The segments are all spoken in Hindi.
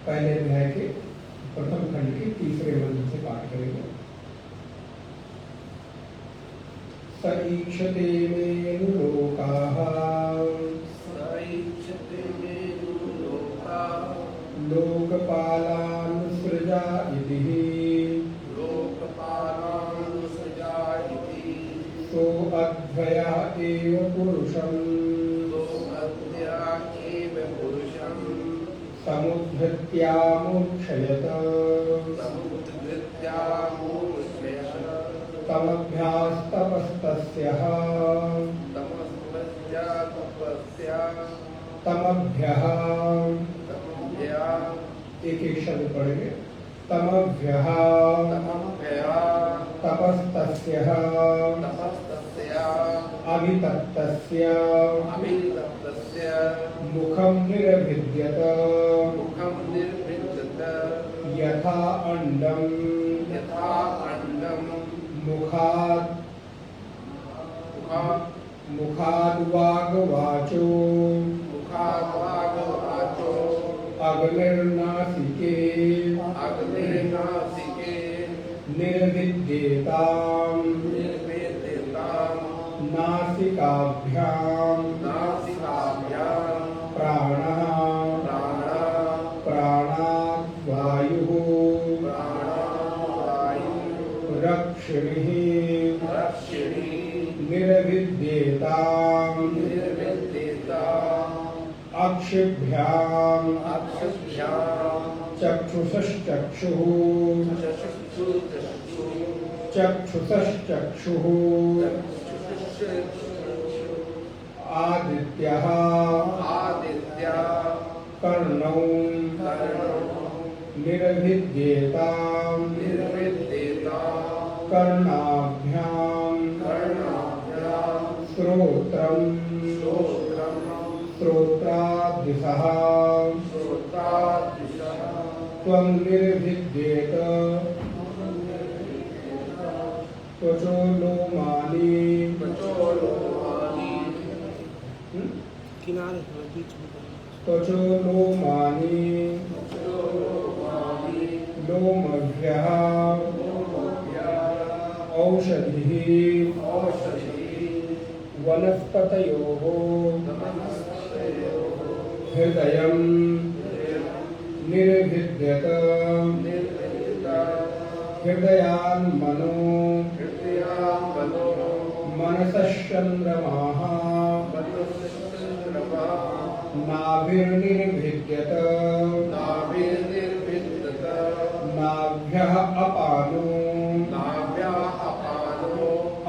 पहले अध्याय के प्रथम खंड के तीसरे मंत्र से पाठ करेंगे। स ईक्षते मेनु लोकाः लोकपालान् सृजा इति सो अद्वया एव पुरुषम् समुद्धृत्यामोक्षयत तमभ्यास्तपस्तस्यः तमभ्यः एक एक शब्द पढ़ेंगे। तमभ्यः तपस्तस्यः अभितप्तस्य मुखं निर्भिद्यत यथा अंडं मुखाद्वागवाचो अग्निर्नासिके निर्विद्येताम् नासिकाभ्यां प्राणः प्राणाद् वायुः रक्षिणीः निर्विद्येताम् अक्षिभ्याम् चक्षुषश्चक्षुः चक्षुषश्चक्षुः आदित्यः कर्णौ निर्विद्येताम् कर्णाभ्याम् श्रोत्रम् श्रोत्रादिशः त्वं निर्विद्येत त्वचो लोमानि किनारे बीच में त्वचो लोमानि लोमभ्यः औषधिः वनस्पतयोः हृदयं निर्विद्यत हृदयान्मनो मनसश्चन्द्रमाः नाभिर्निर्भिद्यत नाभ्यः अपानो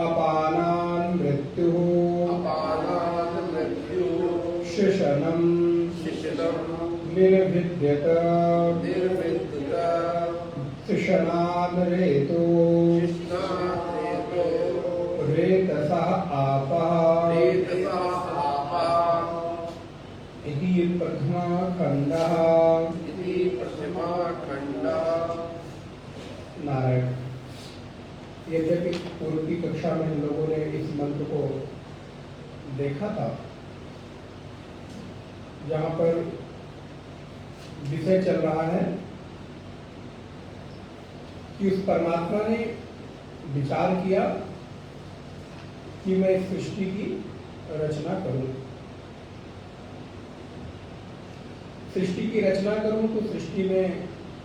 अपानान् मृत्युः शिशनं निर्भिद्यत शिशनान् रेतो रेतसः आपः इति प्रथमा खण्डः। नारायण। यद्यपि पूर्व की कक्षा में हम लोगों ने इस मंत्र को देखा था, जहाँ पर विषय चल रहा है कि उस परमात्मा ने विचार किया कि मैं इस सृष्टि की रचना करूं। सृष्टि की रचना करूं तो सृष्टि में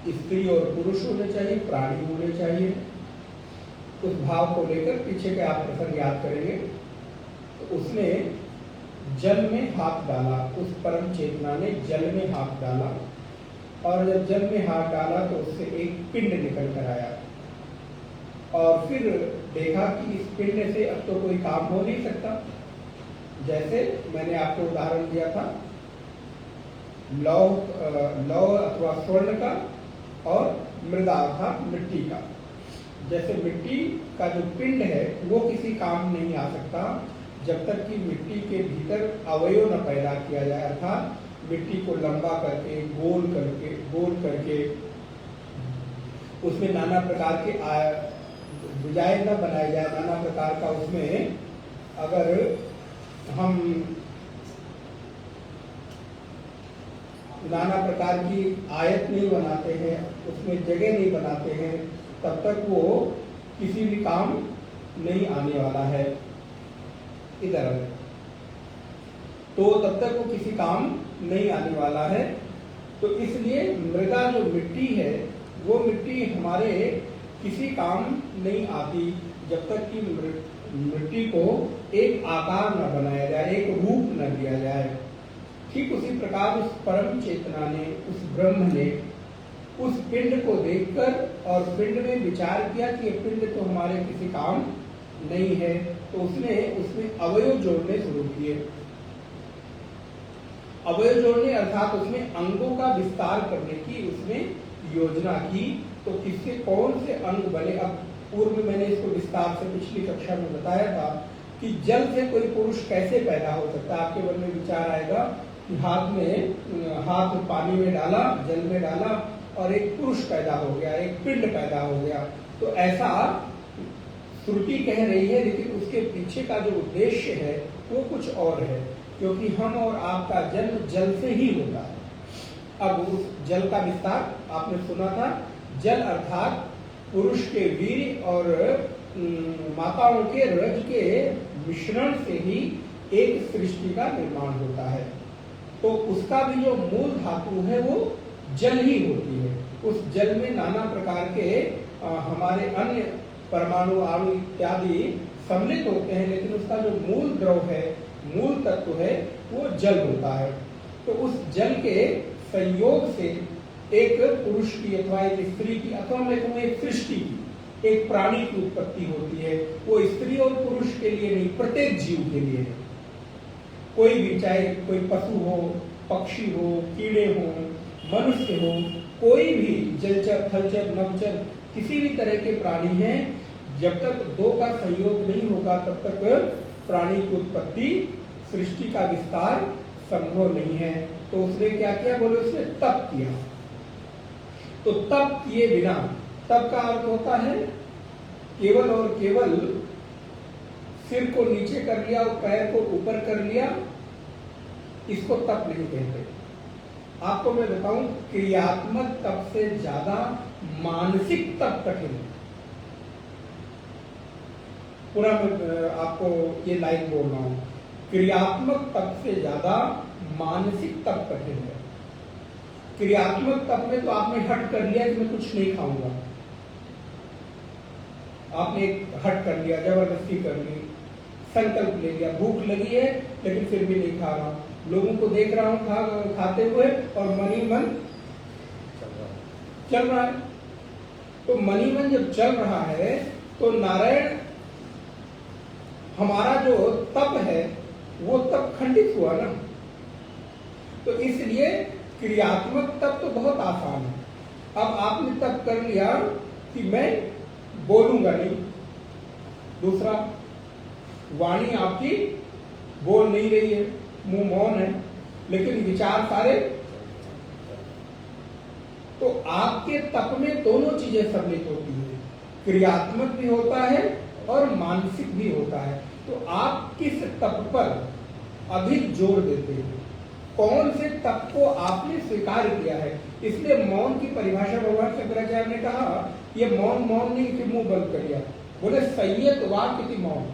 स्त्री और पुरुष होने चाहिए, प्राणी होने चाहिए। उस भाव को लेकर पीछे के आप प्रसंग याद करेंगे तो उसने जल में हाथ डाला, उस परम चेतना ने जल में हाथ डाला और जब जल में हाथ डाला तो उससे एक पिंड निकल कर आया और फिर देखा कि इस पिंड से अब तो कोई काम हो नहीं सकता। जैसे मैंने आपको उदाहरण दिया था लौह अथवा स्वर्ण का और मृदा अर्थात मिट्टी का। जैसे मिट्टी का जो पिंड है वो किसी काम नहीं आ सकता जब तक कि मिट्टी के भीतर अवयव न पैदा किया जाए, अर्थात मिट्टी को लंबा करके गोल करके उसमें नाना प्रकार के डिजाइन न बनाया जाए, नाना प्रकार का उसमें अगर हम नाना प्रकार की आयत नहीं बनाते हैं, उसमें जगह नहीं बनाते हैं, तब तक वो किसी भी काम नहीं आने वाला है। इधर तो तब तक वो किसी काम नहीं आने वाला है। तो इसलिए मृदा जो मिट्टी है वो मिट्टी हमारे किसी काम नहीं आती जब तक कि मिट्टी को एक आकार न बनाया जाए, एक रूप न दिया जाए। ठीक उसी प्रकार उस परम चेतना ने, उस ब्रह्म ने उस पिंड को देखकर और पिंड में विचार किया कि ये पिंड तो हमारे किसी काम नहीं है, तो उसने उसमें अवयव जोड़ने शुरू किए। अवयव जोड़ने अर्थात उसमें अंगों का विस्तार करने की उसने योजना की। तो किससे कौन से अंग बने? अब पूर्व में मैंने इसको विस्तार से पिछली कक्षा में बताया था कि जल से कोई पुरुष कैसे पैदा हो सकता है। आपके मन में विचार आएगा कि हाथ पानी में डाला, जल में डाला और एक पुरुष पैदा हो गया, एक पिंड पैदा हो गया। तो ऐसा श्रुति कह रही है, लेकिन उसके पीछे का जो उद्देश्य है वो कुछ और है, क्योंकि हम और आपका जन्म जल से ही होता है। अब उस जल का विस्तार आपने सुना था, जल अर्थात पुरुष के वीर्य और माताओं के रज के मिश्रण से ही एक सृष्टि का निर्माण होता है। तो उसका भी जो मूल धातु है वो जल ही होती है। उस जल में नाना प्रकार के हमारे अन्य परमाणु, अणु इत्यादि सम्मिलित होते हैं, लेकिन उसका जो मूल द्रव है, मूल तत्व है, वो जल होता है। तो उस जल के संयोग से एक पुरुष की अथवा एक स्त्री की अथवा मैं कहूँ एक सृष्टि की, एक प्राणी की उत्पत्ति होती है। वो स्त्री और पुरुष के लिए नहीं, प्रत्येक जीव के लिए है। कोई भी, चाहे कोई पशु हो, पक्षी हो, कीड़े हो, मनुष्य हो, कोई भी जलचर, थलचर, नभचर, किसी भी तरह के प्राणी हैं, जब तक दो का संयोग नहीं होगा तब तक प्राणी की उत्पत्ति, सृष्टि का विस्तार संभव नहीं है। तो उसने क्या किया, बोले उसने तप किया। तो तप किए बिना, तप का अर्थ होता है केवल और केवल सिर को नीचे कर लिया और पैर को ऊपर कर लिया, इसको तप नहीं कहते। आपको मैं बताऊं, क्रियात्मक तप से ज्यादा मानसिक तप कठिन है। पूरा मैं आपको ये लाइन बोल रहा हूं, क्रियात्मक तप से ज्यादा मानसिक तप कठिन है। क्रियात्मक तप में तो आपने हट कर लिया कि मैं कुछ नहीं खाऊंगा, आपने एक हट कर लिया, जबरदस्ती कर ली, संकल्प ले लिया, भूख लगी है लेकिन फिर भी नहीं खा रहा, लोगों को देख रहा हूं खाते हुए और मनी मन चल रहा है। तो मनी मन जब चल रहा है तो नारायण, हमारा जो तप है वो तप खंडित हुआ ना। तो इसलिए क्रियात्मक तप तो बहुत आसान है। अब आपने तप कर लिया कि मैं बोलूंगा नहीं, दूसरा वाणी आपकी बोल नहीं रही है, मुंह मौन है, लेकिन विचार सारे। तो आपके तप में दोनों चीजें सम्मिलित होती है, क्रियात्मक भी होता है और मानसिक भी होता है। तो आप किस तप पर अधिक जोर देते हैं, कौन से तप को आपने स्वीकार किया है। इसलिए मौन की परिभाषा भगवान शंकराचार्य ने कहा, ये मौन मौन नहीं कि मुंह बंद कर लिया, बोले संयत वाक् इति मौन,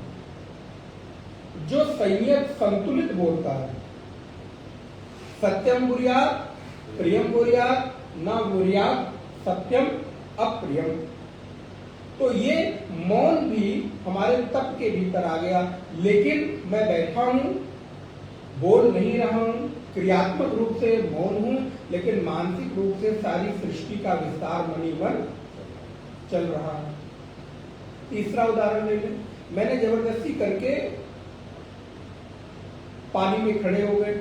जो संयत संतुलित बोलता है। सत्यम बुर्यात् प्रियम बुर्यात् न बुर्यात् सत्यम अप्रियम। तो ये मौन भी हमारे तप के भीतर आ गया। लेकिन मैं बैठा हूं, बोल नहीं रहा हूं, क्रियात्मक रूप से मौन हूं, लेकिन मानसिक रूप से सारी सृष्टि का विस्तार मनी मन चल रहा है। तीसरा उदाहरण ले लें, मैंने जबरदस्ती करके पानी में खड़े हो गए।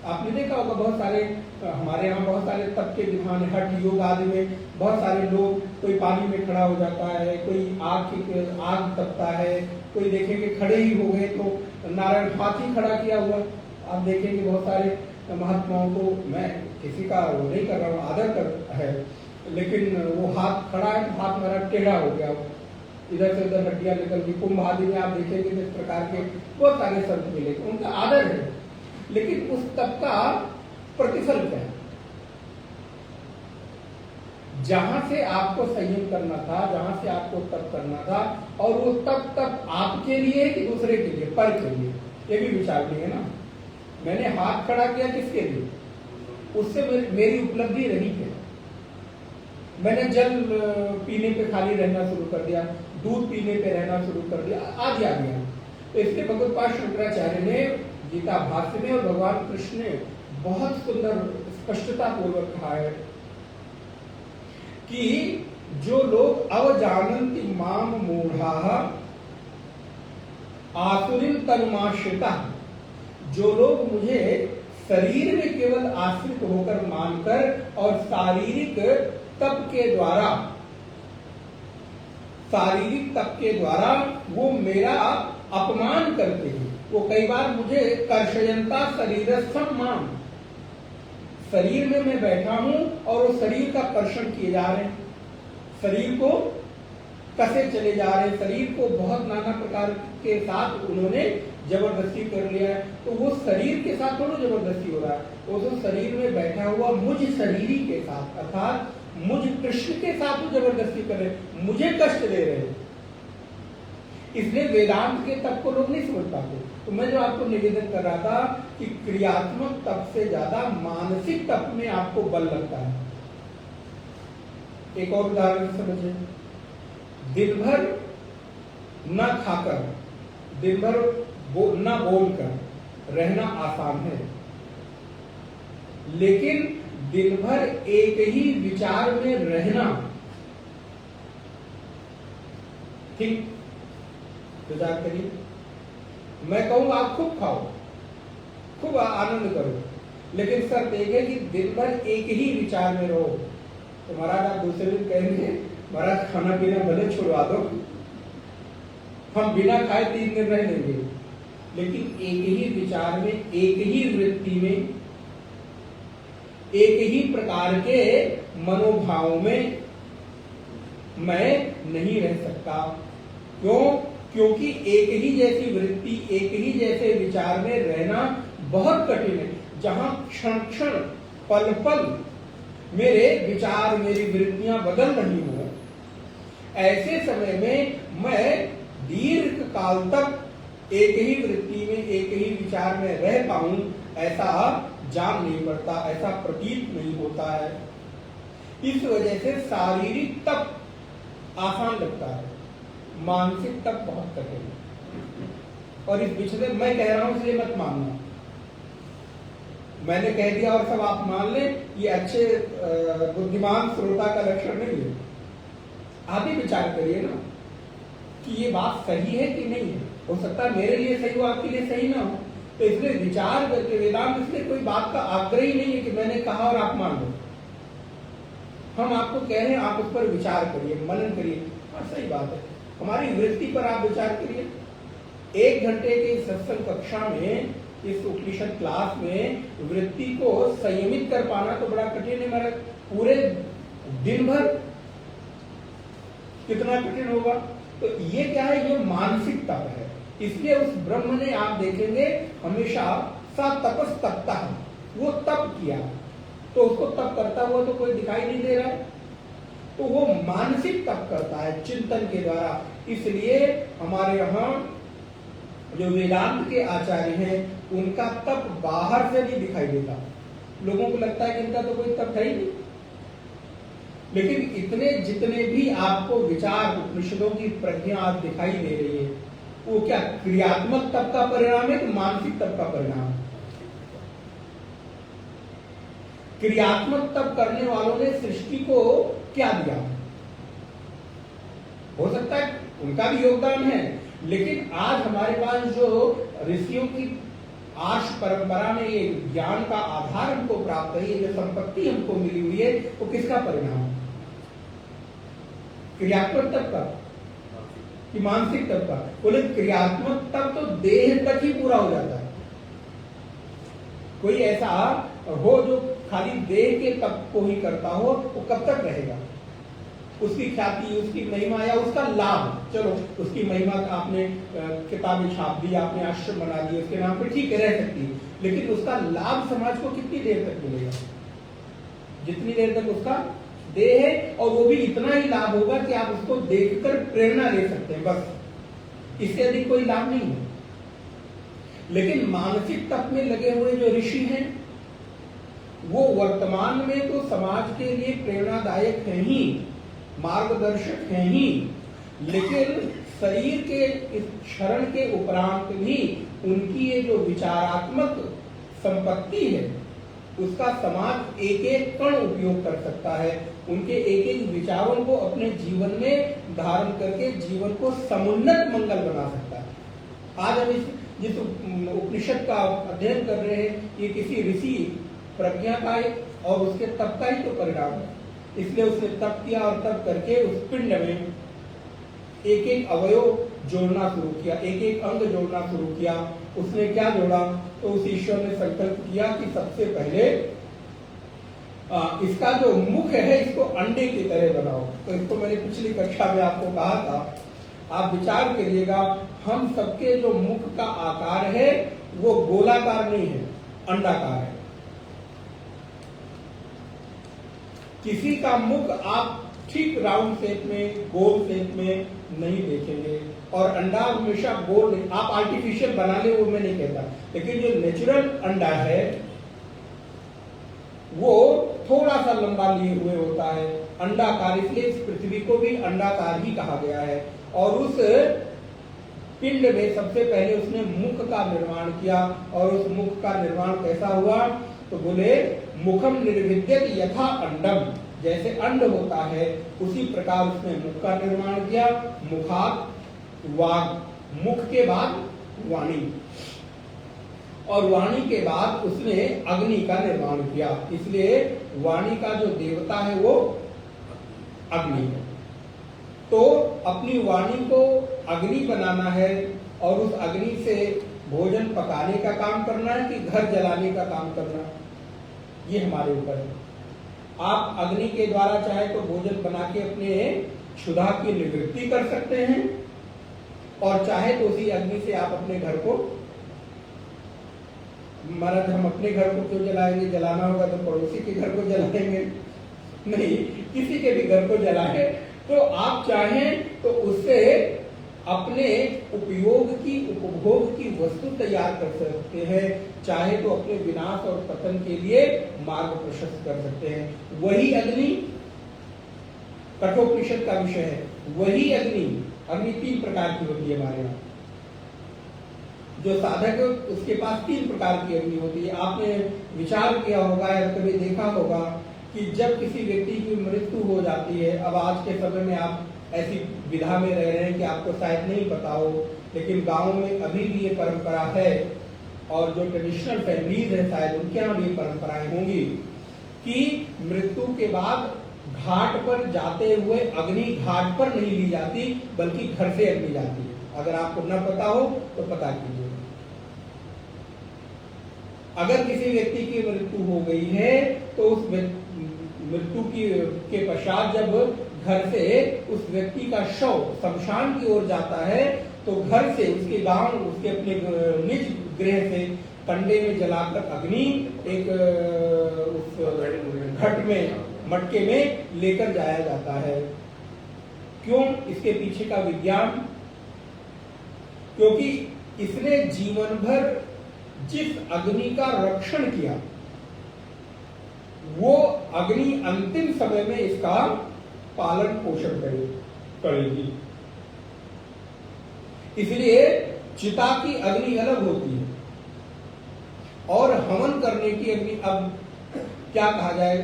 आपने देखा होगा बहुत सारे, हमारे यहाँ बहुत सारे तप के विधान, हठ योग आदि में बहुत सारे लोग, कोई पानी में खड़ा हो जाता है, कोई आग तपता है, कोई देखेंगे खड़े ही हो गए तो नारायण हाथ ही खड़ा किया हुआ। आप देखेंगे बहुत सारे महात्माओं को, मैं किसी का वो नहीं कर रहा हूँ, आदर कर है, लेकिन वो हाथ खड़ा है तो हाथ मेरा टेढ़ा हो गया, इधर से उधर हड्डियां निकल गई। कुंभ आदि में आप देखेंगे इस प्रकार के बहुत सारे संत मिले, उनका आदर है, लेकिन उस तप का प्रतिफल क्या है। जहां से आपको संयम करना था, जहां से आपको तप करना था, और वो तप आपके लिए कि दूसरे के लिए, पर के लिए, ये भी विचार नहीं है ना। मैंने हाथ खड़ा किया किसके लिए, उससे मेरी उपलब्धि रही है। मैंने जल पीने पे खाली रहना शुरू कर दिया, दूध पीने पे रहना शुरू कर दिया, आदि आ गया। तो इसलिए भगवत्पाद शंकराचार्य ने गीता भाष्य में और भगवान कृष्ण ने बहुत सुंदर स्पष्टता पूर्वक कहा है कि जो लोग अवजानन्ति माम मूढ़ाः आसुरीं तनुमाश्रिता, जो लोग मुझे शरीर में केवल आश्रित होकर मानकर और शारीरिक तप के द्वारा वो मेरा अपमान करते हैं। वो कई बार मुझे कर्षयन्ता शरीरस्थम माम, शरीर में मैं बैठा हूं और वो शरीर का कर्षण किए जा रहे हैं, शरीर को कसे चले जा रहे हैं, शरीर को बहुत नाना प्रकार के साथ उन्होंने जबरदस्ती कर लिया है। तो वो शरीर के साथ थोड़ा जबरदस्ती हो रहा है, वो तो शरीर में बैठा हुआ मुझ शरीरी के साथ, अर्थात मुझ कृष्ण के साथ वो जबरदस्ती कर रहे, मुझे कष्ट दे रहे हैं। इसलिए वेदांत के तप को लोग नहीं समझ पाते। तो मैं जो आपको निवेदन कर रहा था कि क्रियात्मक तप से ज्यादा मानसिक तप में आपको बल लगता है। एक और उदाहरण समझिए, दिन भर न खाकर, दिन भर न बोलकर रहना आसान है, लेकिन दिन भर एक ही विचार में रहना ठीक विचार करिए। मैं कहूं आप खूब खाओ, खूब आनंद करो, लेकिन शर्त एक है कि दिन भर एक ही विचार में रहो। तो महाराज आप दूसरे दिन कहेंगे महाराज खाना पीना भले छुड़वा दो, हम बिना खाए 3 दिन रह लेंगे, लेकिन एक ही विचार में, एक ही वृत्ति में, एक ही प्रकार के मनोभाव में मैं नहीं रह सकता। क्यों? क्योंकि एक ही जैसी वृत्ति, एक ही जैसे विचार में रहना बहुत कठिन है। जहां क्षण क्षण, पल पल मेरे विचार, मेरी वृत्तियां बदल रही हो, ऐसे समय में मैं दीर्घ काल तक एक ही वृत्ति में, एक ही विचार में रह पाऊं, ऐसा जान नहीं पड़ता, ऐसा प्रतीत नहीं होता है। इस वजह से शारीरिक तप आसान लगता है, मानसिक तप बहुत कठिन है। और इस बीच में मैं कह रहा हूं इसलिए मत मानना, मैंने कह दिया और सब आप मान ले, ये अच्छे बुद्धिमान श्रोता का लक्षण नहीं है। आप ही विचार करिए ना कि ये बात सही है कि नहीं है। हो सकता है मेरे लिए सही हो, आपके लिए सही ना हो, तो इसलिए विचार करके वेदांत इसलिए कोई बात का आग्रह ही नहीं है कि मैंने कहा और आप मान लो। हम आपको कह रहे हैं आप उस पर विचार करिए, मनन करिए। हाँ सही बात है, हमारी वृत्ति पर आप विचार करिए। 1 घंटे की सत्संग कक्षा में, इस उपनिषद क्लास में वृत्ति को संयमित कर पाना तो बड़ा कठिन है। मेरा पूरे दिन भर कितना कठिन होगा। तो ये क्या है? ये मानसिक तप है। इसलिए उस ब्रह्म ने, आप देखेंगे, हमेशा सा तपस तपता है, वो तप किया, तो उसको तप करता हुआ तो कोई दिखाई नहीं दे रहा है, तो वो मानसिक तप करता है चिंतन के द्वारा। इसलिए हमारे यहाँ जो वेदांत के आचार्य हैं, उनका तप बाहर से नहीं दिखाई देता। लोगों को लगता है कि इनका तो कोई तप है ही नहीं, लेकिन इतने जितने भी आपको विचार, उपनिषदों की प्रज्ञा आप दिखाई दे रही है, वो क्या क्रियात्मक तप का परिणाम है कि मानसिक तप का परिणाम? क्रियात्मक तप करने वालों ने सृष्टि को क्या दिया? हो सकता है उनका भी योगदान है, लेकिन आज हमारे पास जो ऋषियों की आर्ष परंपरा में ये ज्ञान का आधार हमको प्राप्त है, ये जो संपत्ति हमको मिली हुई है, वो किसका परिणाम? क्रियात्मक तप का कि मानसिक तप का? बोले क्रियात्मक तप तो देह तक ही पूरा हो जाता है। कोई ऐसा हो जो खाली देह के तप को ही करता हो, वो कब तक रहेगा? उसकी ख्याति, उसकी महिमा या उसका लाभ, चलो उसकी महिमा का आपने किताबें छाप दी, आपने आश्रम बना दिए उसके नाम पे, ठीक है, रह सकती है, लेकिन उसका लाभ समाज को कितनी देर तक मिलेगा? जितनी देर तक उसका देह है, और वो भी इतना ही लाभ होगा कि आप उसको देखकर प्रेरणा ले सकते हैं, बस, इससे अधिक कोई लाभ नहीं है। लेकिन मानसिक तप में लगे हुए जो ऋषि हैं, वो वर्तमान में तो समाज के लिए प्रेरणादायक है ही, मार्गदर्शक है ही, लेकिन शरीर के इस क्षरण के उपरांत भी उनकी ये जो विचारात्मक संपत्ति है, उसका समाज एक एक कण उपयोग कर सकता है। उनके एक एक विचारों को अपने जीवन में धारण करके जीवन को समुन्नत मंगल बना सकता है। आज हम जिस उपनिषद का अध्ययन कर रहे हैं, ये किसी ऋषि प्रज्ञा का और उसके तप का ही तो परिणाम है। इसलिए उसने तप किया और तप करके उस पिंड में एक एक अवयव जोड़ना शुरू किया, एक एक अंग जोड़ना शुरू किया। उसने क्या जोड़ा? तो उस ईश्वर ने संकल्प किया कि सबसे पहले इसका जो मुख है, इसको अंडे की तरह बनाओ। तो इसको मैंने पिछली कक्षा में आपको कहा था, आप विचार करिएगा, हम सबके जो मुख का आकार है वो गोलाकार नहीं है, अंडाकार है। किसी का मुख आप ठीक राउंड शेप में, गोल शेप में नहीं देखेंगे, और अंडा हमेशा गोल नहीं। आप आर्टिफिशियल बना ले, वो मैं नहीं कहता, लेकिन जो नेचुरल अंडा है वो थोड़ा सा लंबा लिए हुए होता है, अंडाकार, इसलिए इस पृथ्वी को भी अंडाकार ही कहा गया है। और उस पिंड में सबसे पहले उसने मुख का निर्माण किया। और उस मुख का निर्माण कैसा हुआ? तो बोले मुखम निर्विद्यत यथा अंडम, जैसे अंड होता है उसी प्रकार उसने मुख का निर्माण किया। मुखात वाग, मुख के बाद वाणी, और वाणी के बाद उसने अग्नि का निर्माण किया। इसलिए वाणी का जो देवता है वो अग्नि है। तो अपनी वाणी को अग्नि बनाना है और उस अग्नि से भोजन पकाने का काम करना है कि घर जलाने का काम करना है, ये हमारे ऊपर है। आप अग्नि के द्वारा चाहे तो भोजन बना के अपने क्षुधा की निवृत्ति कर सकते हैं, और चाहे तो उसी अग्नि से आप अपने घर को, महाराज हम अपने घर को क्यों जलाएंगे? जलाना होगा तो पड़ोसी के घर को जलाएंगे, नहीं, किसी के भी घर को जलाएं। तो आप चाहें तो उससे अपने उपयोग की, उपभोग की वस्तु तैयार कर सकते हैं, चाहे तो अपने विनाश और पतन के लिए मार्ग प्रशस्त कर सकते हैं। वही अग्नि कठोपनिषद का विषय है। वही अग्नि, अग्नि 3 प्रकार की होती है हमारे यहाँ। जो साधक है उसके पास 3 प्रकार की अग्नि होती है। आपने विचार किया होगा या कभी देखा होगा कि जब किसी व्यक्ति की मृत्यु हो जाती है, अब आज के समय में आप ऐसी विधा में रह रहे हैं कि आपको शायद नहीं पता हो, लेकिन गांव में अभी भी ये परंपरा है, और जो ट्रेडिशनल फैमिलीज है शायद उनके यहाँ भी परंपराएं होंगी कि मृत्यु के बाद घाट पर जाते हुए अग्नि घाट पर नहीं ली जाती, बल्कि घर से अग्नि जाती है। अगर आपको न पता हो तो पता कीजिए। अगर किसी व्यक्ति की मृत्यु हो गई है तो उस मृत्यु के पश्चात जब घर से उस व्यक्ति का शव शमशान की ओर जाता है, तो घर से, उसके गांव, उसके अपने निज गृह से कंडे में जलाकर अग्नि एक उस घट में, मटके में लेकर जाया जाता है। क्यों? इसके पीछे का विज्ञान, क्योंकि इसने जीवन भर जिस अग्नि का रक्षण किया, वो अग्नि अंतिम समय में इसका पालन पोषण करेगी। इसलिए चिता की अग्नि अलग होती है और हवन करने की अग्नि, अब क्या कहा जाए,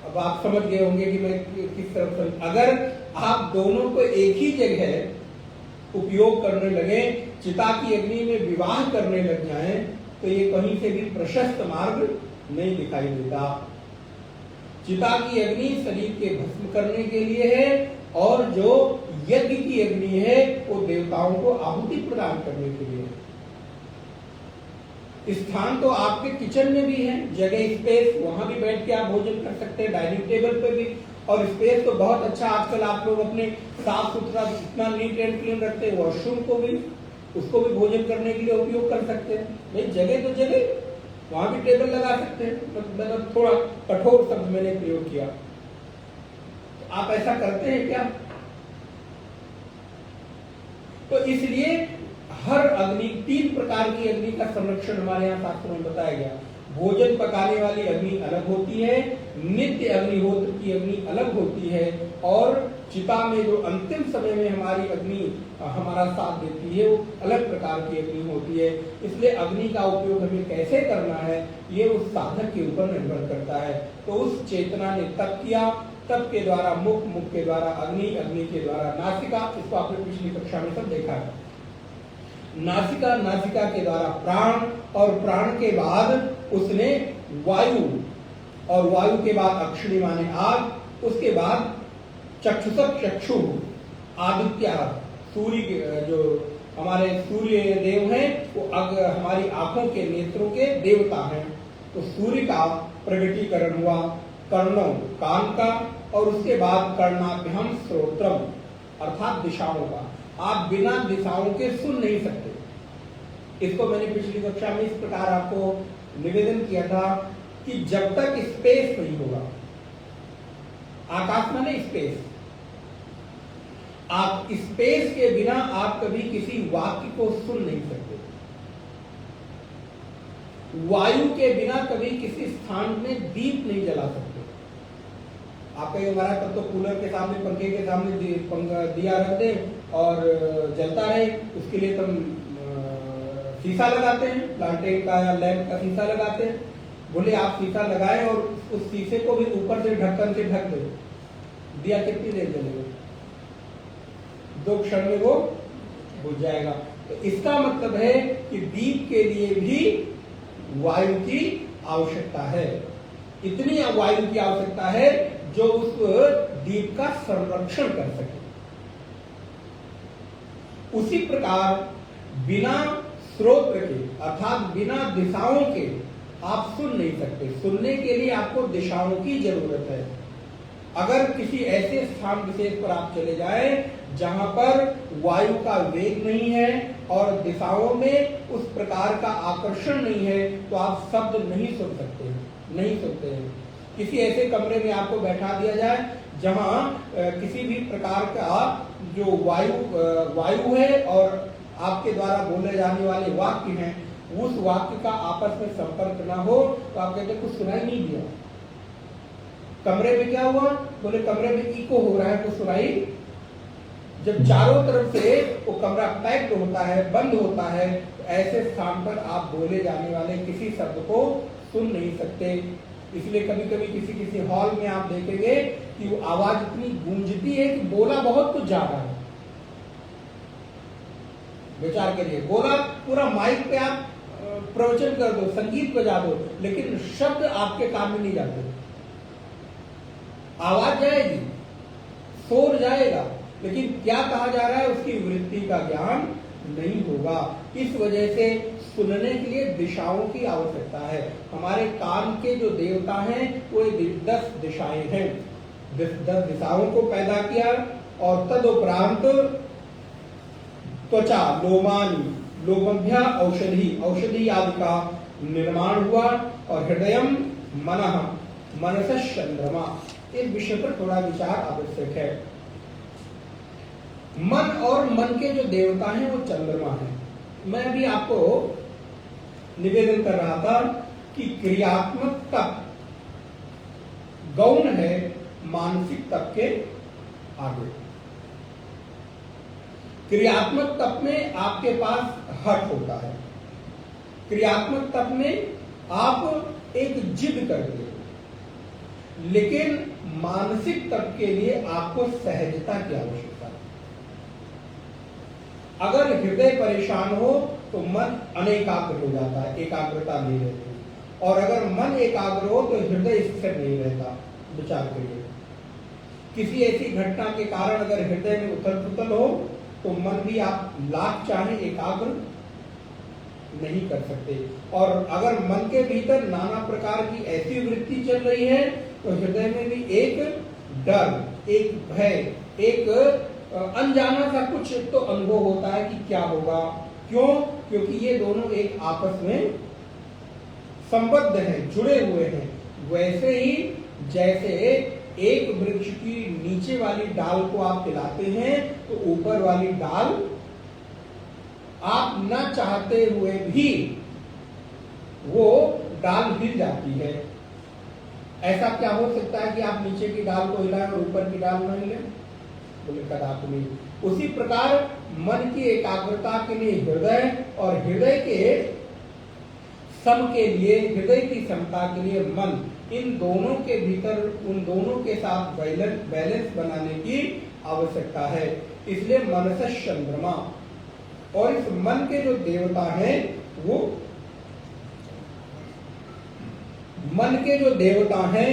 अब आप समझ गए होंगे कि मैं किस तरफ से, अगर आप दोनों को एक ही जगह उपयोग करने लगे, चिता की अग्नि में विवाह करने लग जाएं, तो ये कहीं से भी प्रशस्त मार्ग नहीं दिखाई देता। चिता की अग्नि शरीर के भस्म करने के लिए है, और जो यज्ञ की अग्नि है वो देवताओं को आहुति प्रदान करने के लिए है। स्थान तो आपके किचन में भी है, जगह, स्पेस, वहां भी बैठ के आप भोजन कर सकते हैं, डाइनिंग टेबल पे भी। और स्पेस तो बहुत अच्छा, आजकल आप लोग अपने साफ सुथरा इतना नीट एंड क्लीन रखते हैं, वॉशरूम को भी, उसको भी भोजन करने के लिए उपयोग कर सकते हैं। नहीं, जगह तो जगह, वहां भी टेबल लगा सकते हैं। मतलब थोड़ा कठोर शब्द मैंने प्रयोग किया। आप ऐसा करते हैं क्या? तो इसलिए हर अग्नि, 3 प्रकार की अग्नि का संरक्षण हमारे यहाँ शास्त्रों में बताया गया। भोजन पकाने वाली अग्नि अलग होती है, नित्य अग्निहोत्र की अग्नि अलग होती है, और चिता में जो अंतिम समय में हमारी अग्नि हमारा साथ देती है वो अलग प्रकार की अग्नि होती है। इसलिए अग्नि का उपयोग हमें कैसे करना है ये उस साधक के ऊपर निर्भर करता है। तो उस चेतना ने तप किया, तप के द्वारा मुख, मुख के द्वारा अग्नि, अग्नि के द्वारा नासिका, इसको आपने पिछली कक्षा में सब देखा है। नासिका, नासिका के द्वारा प्राण, और प्राण के बाद उसने वायु, और वायु के बाद अक्षिणी माने आग, उसके बाद चक्षुषक चक्षु, आदित्य, सूर्य, जो हमारे सूर्य देव हैं वो हमारी आंखों के, नेत्रों के देवता हैं। तो सूर्य का प्रगटीकरण हुआ, कर्णों, कान का, और उसके बाद कर्णाभ्याम श्रोत्रम, अर्थात दिशाओं का। आप बिना दिशाओं के सुन नहीं सकते। इसको मैंने पिछली कक्षा में इस प्रकार आपको निवेदन किया था कि जब तक स्पेस नहीं होगा, आकाश माने स्पेस, आप स्पेस के बिना आप कभी किसी वाक्य को सुन नहीं सकते। वायु के बिना कभी किसी स्थान में दीप नहीं जला सकते। आपका ये हमारा तब तो कूलर के सामने, पंखे के सामने दिया रख दे और जलता रहे, उसके लिए तुम शीशा लगाते हैं, प्लांटेन का या लैंप का शीशा लगाते हैं। बोले आप शीशा लगाए और उस शीशे को भी ऊपर से ढक्कन से ढक दो, दिया कितनी देर जलेगा? 2 क्षण में वो बुझ जाएगा। तो इसका मतलब है कि दीप के लिए भी वायु की आवश्यकता है, इतनी वायु की आवश्यकता है जो उस दीप का संरक्षण कर सके। उसी प्रकार बिना स्रोत के अर्थात बिना दिशाओं के आप सुन नहीं सकते। सुनने के लिए आपको दिशाओं की जरूरत है। अगर किसी ऐसे स्थान विशेष पर आप चले जाएं जहां पर वायु का वेग नहीं है और दिशाओं में उस प्रकार का आकर्षण नहीं है, तो आप शब्द नहीं सुन सकते, नहीं सुनते हैं। किसी ऐसे कमरे में आपको बैठा दिया जाए जहां किसी भी प्रकार का जो वायु है और आपके द्वारा बोले जाने वाले वाक्य हैं, उस वाक्य का आपस में संपर्क ना हो, तो आप कहते कुछ सुनाई नहीं दिया। कमरे में क्या हुआ? बोले कमरे में इको हो रहा है, कुछ सुनाई। जब चारों तरफ से वो कमरा पैक्ड होता है, बंद होता है, तो ऐसे स्थान पर आप बोले जाने वाले किसी शब्द को सुन नहीं सकते। इसलिए कभी कभी किसी किसी हॉल में आप देखेंगे कि वो आवाज इतनी गूंजती है कि बोला बहुत कुछ ज्यादा है। विचार करिए, बोला पूरा माइक पे आप प्रवचन कर दो, संगीत बजा दो, लेकिन शब्द आपके कान में नहीं जाते। आवाज जाएगी, शोर जाएगा, लेकिन क्या कहा जा रहा है उसकी वृत्ति का ज्ञान नहीं होगा। इस वजह से सुनने के लिए दिशाओं की आवश्यकता है। हमारे कान के जो देवता हैं वो 10 दिशाएं हैं। 10 दिशाओं को पैदा किया और तदुपरांत त्वचा, लोमानी, लोमभ्या औषधि आदि का निर्माण हुआ और हृदयम मनः मनसः चंद्रमा। इस विषय पर थोड़ा विचार आवश्यक है। मन और मन के जो देवता हैं वो चंद्रमा है। मैं अभी आपको निवेदन कर रहा था कि क्रियात्मक तप गौण है मानसिक तप के आगे। क्रियात्मक तप में आपके पास हठ होता है। क्रियात्मक तप में आप एक जिद करते हो, लेकिन मानसिक तप के लिए आपको सहजता की आवश्यकता है। अगर हृदय परेशान हो तो मन अनेकाग्र हो जाता है, एकाग्रता नहीं रहती। और अगर मन एकाग्र हो तो हृदय स्थिर नहीं रहता। विचार करिए, किसी ऐसी घटना के कारण अगर हृदय में उथल पुथल हो तो मन भी आप लाख चाहे एकाग्र नहीं कर सकते। और अगर मन के भीतर नाना प्रकार की ऐसी वृत्ति चल रही है तो हृदय में भी एक डर, एक भय, एक अनजाना सा कुछ तो अनुभव होता है कि क्या होगा। क्यों? क्योंकि ये दोनों एक आपस में संबद्ध हैं, जुड़े हुए हैं। वैसे ही जैसे एक वृक्ष की नीचे वाली डाल को आप हिलाते हैं तो ऊपर वाली डाल आप न चाहते हुए भी वो डाल हिल जाती है। ऐसा क्या हो सकता है कि आप नीचे की डाल को हिलाएं और ऊपर की डाल न हिले? बोले कदापि नहीं। उसी प्रकार मन की एकाग्रता के लिए हृदय और हृदय के सम के लिए, हृदय की समता के लिए मन, इन दोनों के भीतर उन दोनों के साथ बैलेंस बनाने की आवश्यकता है। इसलिए मनसः चंद्रमा। और इस मन के जो देवता हैं वो मन के जो देवता हैं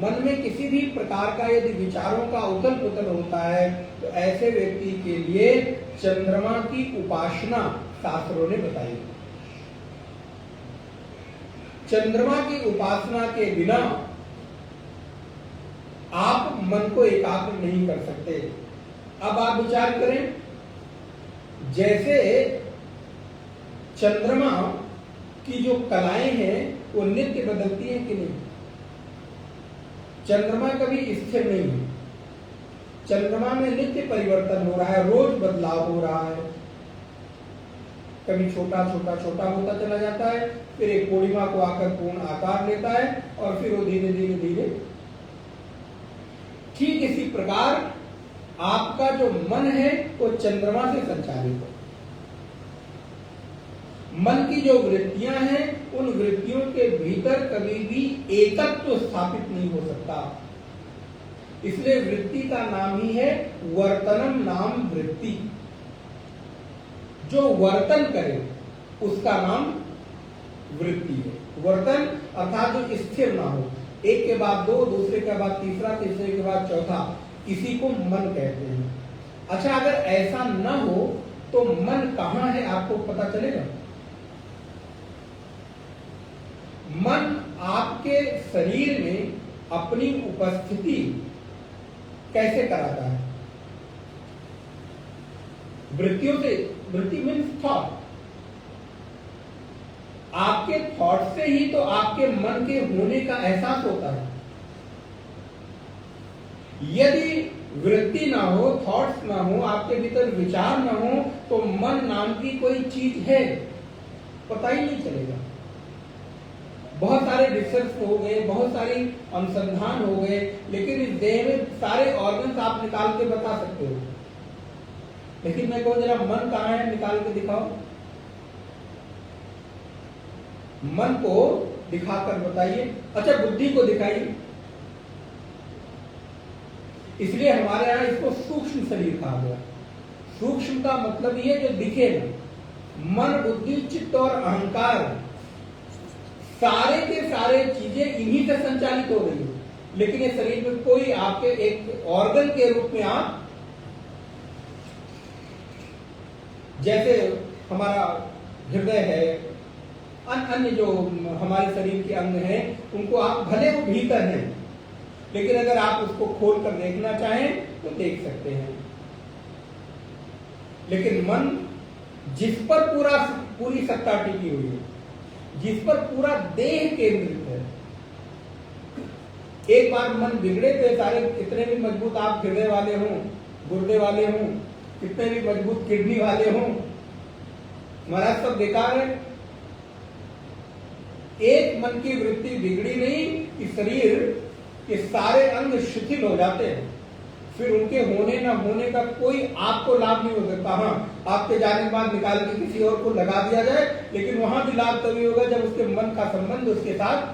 मन में किसी भी प्रकार का यदि विचारों का उथल पुथल होता है तो ऐसे व्यक्ति के लिए चंद्रमा की उपासना शास्त्रों ने बताई। चंद्रमा की उपासना के बिना आप मन को एकाग्र नहीं कर सकते। अब आप विचार करें, जैसे चंद्रमा की जो कलाएं हैं वो नित्य बदलती हैं कि नहीं? चंद्रमा कभी स्थिर नहीं है। चंद्रमा में नित्य परिवर्तन हो रहा है, रोज बदलाव हो रहा है। कभी छोटा छोटा छोटा होता चला जाता है, फिर एक पूर्णिमा को आकर पूर्ण आकार लेता है और फिर वो धीरे धीरे धीरे। ठीक इसी प्रकार आपका जो मन है वो चंद्रमा से संचालित है। मन की जो वृत्तियां हैं उन वृत्तियों के भीतर कभी भी एकत्व स्थापित नहीं हो सकता। इसलिए वृत्ति का नाम ही है वर्तनम नाम वृत्ति। जो वर्तन करे उसका नाम वृत्ति है। वर्तन अर्थात जो स्थिर ना हो, एक के बाद दो, दूसरे के बाद तीसरा, तीसरे के बाद चौथा, इसी को मन कहते हैं। अच्छा, अगर ऐसा न हो तो मन कहां है आपको पता चलेगा? मन आपके शरीर में अपनी उपस्थिति कैसे कराता है? वृत्तियों से। वृत्ति मीन्स थॉट। आपके थॉट से ही तो आपके मन के होने का एहसास होता है। यदि वृत्ति ना हो, थॉट्स ना हो, आपके भीतर विचार ना हो तो मन नाम की कोई चीज है पता ही नहीं चलेगा। बहुत सारे रिसर्च हो गए, बहुत सारी अनुसंधान हो गए, लेकिन इस देह में सारे ऑर्गन्स आप निकाल के बता सकते हो, लेकिन मैं कहूं जरा मन कहां है, निकाल के दिखाओ। मन को दिखाकर बताइए। अच्छा, बुद्धि को दिखाइए। इसलिए हमारे यहां इसको सूक्ष्म शरीर कहा गया। सूक्ष्म का मतलब ये जो दिखे ना। मन, बुद्धि, चित्त और अहंकार सारे के सारे चीजें इन्हीं से संचालित हो रही है, लेकिन ये शरीर में कोई आपके एक ऑर्गन के रूप में आप, जैसे हमारा हृदय है, अन्य जो हमारे शरीर के अंग हैं, उनको आप भले वो भीतर हैं, लेकिन अगर आप उसको खोल कर देखना चाहें तो देख सकते हैं। लेकिन मन जिस पर पूरी सत्ता टिकी हुई है, जिस पर पूरा देह केंद्रित है, एक बार मन बिगड़े तो सारे कितने भी मजबूत आप हृदय वाले हों, गुर्दे वाले हों, कितने भी मजबूत किडनी वाले हों, महाराज सब बेकार है। एक मन की वृत्ति बिगड़ी नहीं कि शरीर के सारे अंग शिथिल हो जाते हैं, फिर उनके होने ना होने का कोई आपको लाभ नहीं हो सकता। हाँ, आपके जाने के बाद निकाल के किसी और को लगा दिया जाए, लेकिन वहां भी लाभ तभी होगा जब उसके मन का संबंध उसके साथ।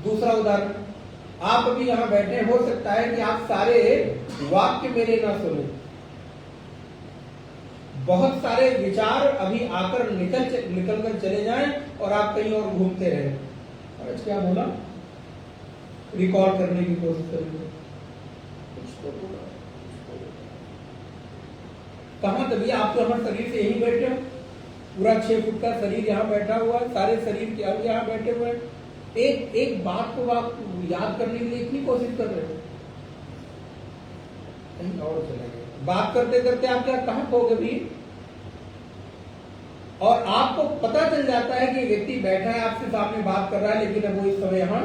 दूसरा उदाहरण, आप अभी यहां बैठे, हो सकता है कि आप सारे वाक्य मेरे ना सुने, बहुत सारे विचार अभी आकर निकल कर चले जाएं और आप कहीं और घूमते रहे। आज क्या बोला, रिकॉर्ड करने की कोशिश करेंगे, कुछ तो बोला, कहां तभी आप तो हमारे शरीर से यही बैठे हो, पूरा 6 फुट का शरीर यहाँ बैठा हुआ है, सारे शरीर के अंग यहाँ बैठे हुए हैं। एक एक बात को आप याद करने के लिए इतनी कोशिश कर रहे हो, कहीं और चले गए। बात करते करते आप क्या कहां खोगे भी, और आपको पता चल जाता है कि व्यक्ति बैठा है आपसे सामने बात कर रहा है, लेकिन अब वो इस समय यहां,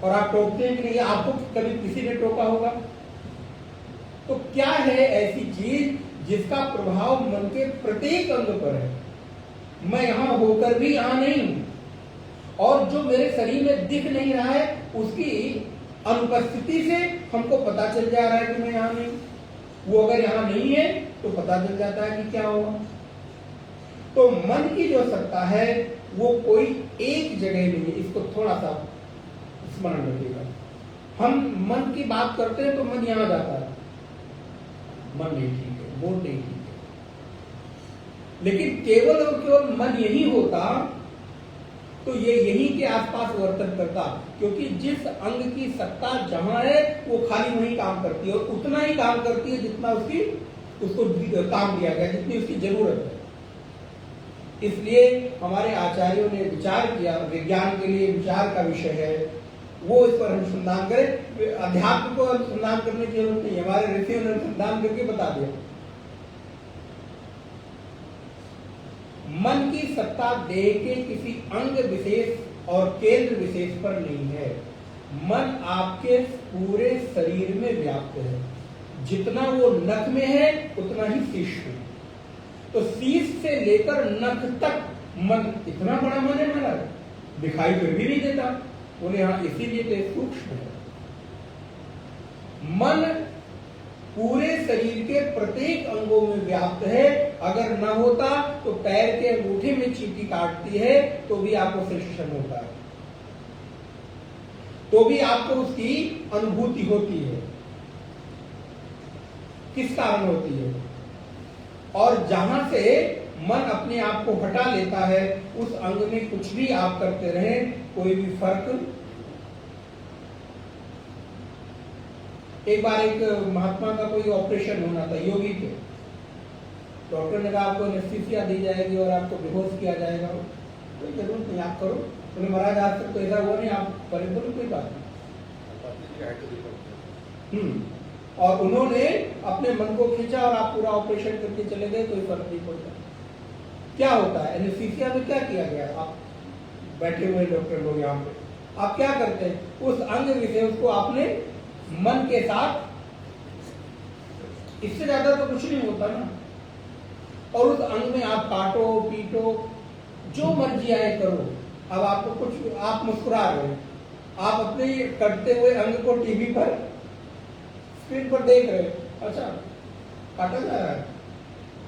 और आप टोकते हैं कि नहीं, आपको कभी किसी ने टोका होगा। तो क्या है ऐसी चीज जिसका प्रभाव मन के प्रत्येक अंग पर है? मैं यहां होकर भी यहां नहीं हूं, और जो मेरे शरीर में दिख नहीं रहा है उसकी अनुपस्थिति से हमको पता चल जा रहा है कि मैं यहां नहीं। वो अगर यहां नहीं है तो पता चल जाता है कि क्या हुआ। तो मन की जो सत्ता है वो कोई एक जगह नहीं है, इसको थोड़ा सा स्मरण रखिएगा। हम मन की बात करते हैं तो मन यहां जाता है, मन नहीं ठीक है, वो नहीं ठीक है। लेकिन केवल और केवल मन यही होता तो ये यहीं के आसपास वर्तन करता, क्योंकि जिस अंग की सत्ता जहां है वो खाली वहीं काम करती है और उतना ही काम करती है जितना उसको काम दिया गया, जितनी उसकी जरूरत है। इसलिए हमारे आचार्यों ने विचार किया, विज्ञान के लिए विचार का विषय है, वो इस पर अनुसंधान करें। अध्यात्म को अनुसंधान करने की जरूरत नहीं, हमारे ऋषियों ने अनुसंधान करके बता दिया। मन की सत्ता देह के किसी अंग विशेष और केंद्र विशेष पर नहीं है। मन आपके पूरे शरीर में व्याप्त है, जितना वो नख में है उतना ही शीश में। तो शीश से लेकर नख तक मन, इतना बड़ा मन है हमारा, दिखाई फिर भी नहीं देता, बोले हाँ इसीलिए तो सूक्ष्म है। मन पूरे शरीर के प्रत्येक अंगों में व्याप्त है। अगर न होता तो पैर के अंगूठे में चींटी काटती है तो भी आपको सेंसेशन होता है, तो भी आपको उसकी अनुभूति होती है। किस कारण होती है? और जहां से मन अपने आप को हटा लेता है, उस अंग में कुछ भी आप करते रहे, कोई भी फर्क। एक बार एक महात्मा का कोई ऑपरेशन होना था, योगी थे। डॉक्टर ने कहा आपको एनेस्थीसिया दी जाएगी और आपको बेहोश किया जाएगा। कोई जरूरत नहीं, आप करो। बोले महाराज आज तक तो ऐसा हुआ नहीं, आप करें, बोले कोई बात नहीं। और उन्होंने अपने मन को खींचा और आप पूरा ऑपरेशन करके चले गए, कोई फर्क नहीं पड़ता। क्या होता है एनेस्थीसिया में? क्या किया गया? आप बैठे हुए डॉक्टर लोग यहाँ पे, आप क्या करते हैं? उस अंग विशेष को आपने मन के साथ, इससे ज्यादा तो कुछ नहीं होता ना। और उस अंग में आप काटो पीटो, जो मर्जी आए करो। अब आपको कुछ, आप मुस्कुरा रहे, आप अपने कटते हुए अंग को टीवी पर स्क्रीन पर देख रहे, अच्छा काटा जा रहा है,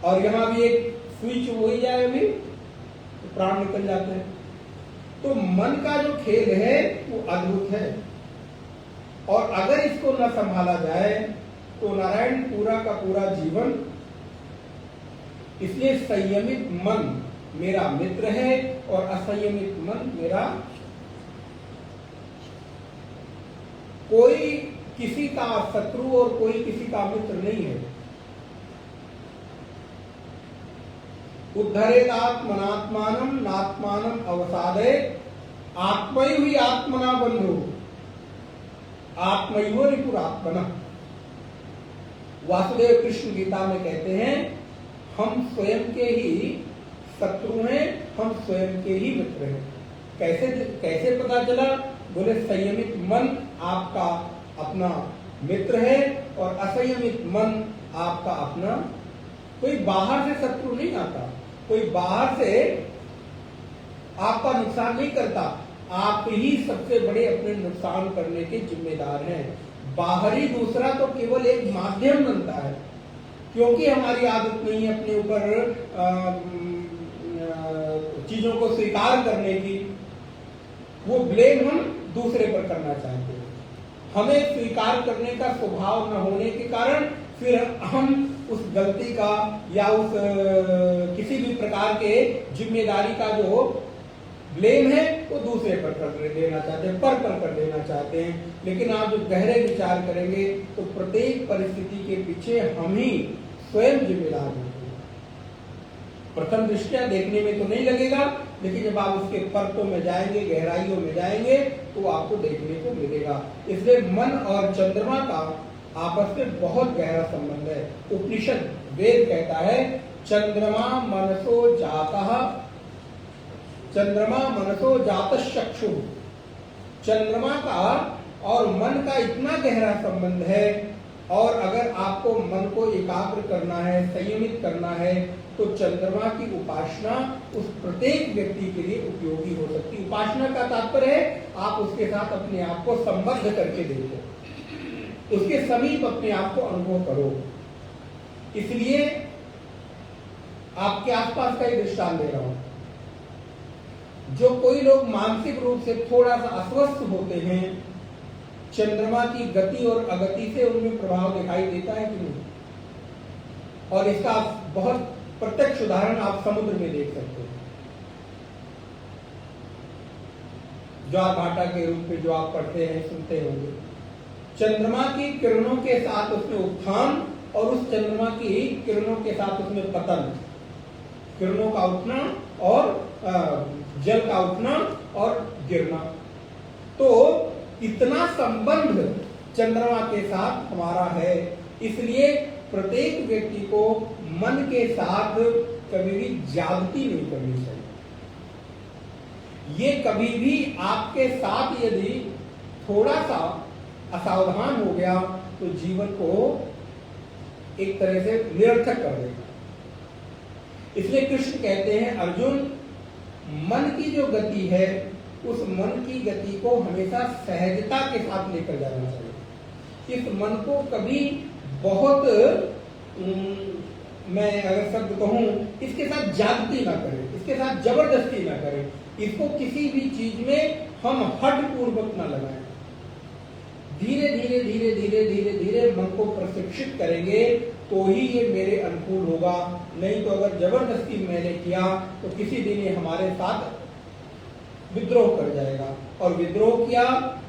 और यहां भी एक स्विच हो ही जाए अभी तो प्राण निकल जाते हैं। तो मन का जो खेल है वो अद्भुत है, और अगर इसको न संभाला जाए तो नारायण पूरा का पूरा जीवन। इसलिए संयमित मन मेरा मित्र है और असंयमित मन मेरा, कोई किसी का शत्रु और कोई किसी का मित्र नहीं है। उद्धरेदात्मनात्मानम नात्मानम अवसादे, आत्मैव ही आत्मना बंधु, आत्मैव रिपुरात्मना। वासुदेव कृष्ण गीता में कहते हैं हम स्वयं के ही शत्रु हैं, हम स्वयं के ही मित्र हैं। कैसे पता चला? बोले संयमित मन आपका अपना मित्र है और असंयमित मन आपका अपना। कोई बाहर से शत्रु नहीं आता, कोई बाहर से आपका नुकसान नहीं करता, आप ही सबसे बड़े अपने नुकसान करने के जिम्मेदार हैं। बाहरी दूसरा तो केवल एक माध्यम बनता है, क्योंकि हमारी आदत नहीं है अपने ऊपर चीजों को स्वीकार करने की। वो ब्लेम हम दूसरे पर करना चाहते हैं। हमें स्वीकार करने का स्वभाव न होने के कारण फिर हम उस गलती का या उस किसी भी प्रकार के जिम्मेदारी का जो ब्लेम है वो दूसरे पर कर देना चाहते हैं, पर कर देना चाहते हैं। लेकिन आप जब गहरे विचार करेंगे तो प्रत्येक परिस्थिति के पीछे हम ही स्वयं जिम्मेदार होते हैं। प्रथम दृष्टया देखने में तो नहीं लगेगा, लेकिन जब आप उसके परतों में जाएंगे, गहराइयों में जाएंगे, तो आपको देखने को मिलेगा। इसलिए मन और चंद्रमा का आपस में बहुत गहरा संबंध है। उपनिषद वेद कहता है चंद्रमा मनसो जातः, चंद्रमा मनसो जातश्चक्षु। चंद्रमा का और मन का इतना गहरा संबंध है, और अगर आपको मन को एकाग्र करना है, संयमित करना है, तो चंद्रमा की उपासना उस प्रत्येक व्यक्ति के लिए उपयोगी हो सकती है। उपासना का तात्पर्य है आप उसके साथ अपने आप को संबद्ध करके देखो, उसके समीप अपने आप को अनुभव करो। इसलिए आपके आसपास का ही दृष्टांत दे रहा हूं। जो कोई लोग मानसिक रूप से थोड़ा सा अस्वस्थ होते हैं, चंद्रमा की गति और अगति से उनमें प्रभाव दिखाई देता है कि नहीं? और इसका बहुत प्रत्यक्ष उदाहरण आप समुद्र में देख सकते हैं। ज्वार भाटा के रूप में जो आप पढ़ते हैं सुनते होंगे। चंद्रमा की किरणों के साथ उसमें उत्थान और उस चंद्रमा की किरणों के साथ उसमें पतन, किरणों का उठना और जल का उठना और गिरना। तो इतना संबंध चंद्रमा के साथ हमारा है, इसलिए प्रत्येक व्यक्ति को मन के साथ कभी भी ज्यादती नहीं करनी चाहिए। ये कभी भी आपके साथ यदि थोड़ा सा असावधान हो गया तो जीवन को एक तरह से निरर्थक कर देगा। इसलिए कृष्ण कहते हैं अर्जुन, मन की जो गति है उस मन की गति को हमेशा सहजता के साथ लेकर जाना चाहिए। इस मन को कभी बहुत मैं अगर शब्द कहूं, इसके साथ जागती ना करें, इसके साथ जबरदस्ती ना करें, इसको किसी भी चीज में हम हठ पूर्वक ना लगाएं। धीरे धीरे धीरे धीरे धीरे धीरे मन को प्रशिक्षित करेंगे तो ही ये मेरे अनुकूल होगा। नहीं तो अगर जबरदस्ती मैंने किया तो किसी दिन ये हमारे साथ विद्रोह कर जाएगा, और विद्रोह किया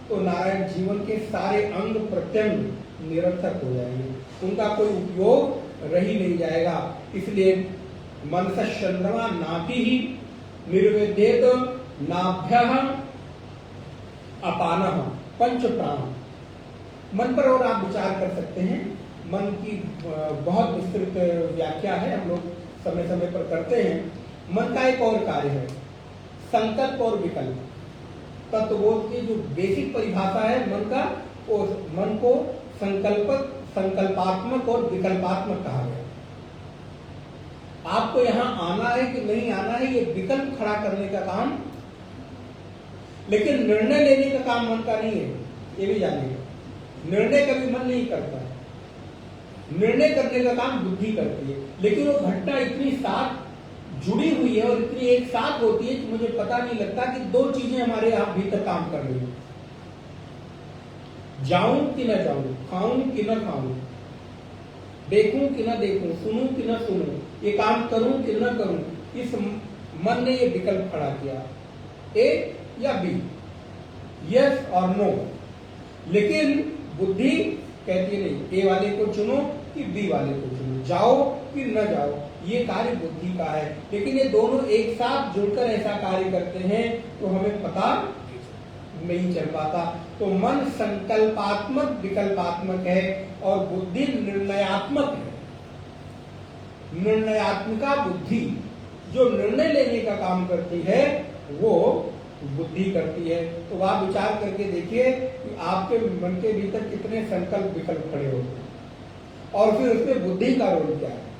तो नारायण जीवन के सारे अंग प्रत्यंग निरर्थक हो जाएंगे, उनका कोई उपयोग रह ही नहीं जाएगा। इसलिए मनसा चंद्रमा नाभि ही निर्वेदेत नाभ्यः अपानः पंच प्राण। मन पर और आप विचार कर सकते हैं। मन की बहुत विस्तृत व्याख्या है, हम लोग समय समय पर करते हैं। मन का एक और कार्य है संकल्प और विकल्प। तत्वबोध की जो बेसिक परिभाषा है मन का, उस मन को संकल्पात्मक और विकल्पात्मक कहा गया। आपको यहां आना है कि नहीं आना है, ये विकल्प खड़ा करने का काम, लेकिन निर्णय लेने का काम मन का नहीं है, ये भी जानिएगा। निर्णय कभी मन नहीं करता है, निर्णय करने का काम बुद्धि करती है। लेकिन वो घटना इतनी साथ जुड़ी हुई है और इतनी एक साथ होती है कि मुझे पता नहीं लगता कि दो चीजें हमारे यहां भीतर काम कर रही है। जाऊं कि न जाऊं, खाऊं कि न खाऊं, देखूं कि न देखूं, सुनूं कि न सुनूं, ये काम करूं कि न करूं, इस मन ने ये विकल्प खड़ा किया, ए या बी, यस और नो। लेकिन बुद्धि कहती है नहीं, ए वाले को चुनो कि बी वाले को चुनो, जाओ कि न जाओ, ये कार्य बुद्धि का है। लेकिन ये दोनों एक साथ जुड़कर ऐसा कार्य करते हैं तो हमें पता नहीं चल पाता। तो मन संकल्पात्मक विकल्पात्मक है और बुद्धि निर्णयात्मक है। निर्णयात्मिका बुद्धि जो निर्णय लेने का काम करती है वो बुद्धि करती है। तो आप विचार करके देखिए कि आपके मन के भीतर कितने संकल्प विकल्प खड़े होते हैं और फिर उसमें बुद्धि का रोल क्या है।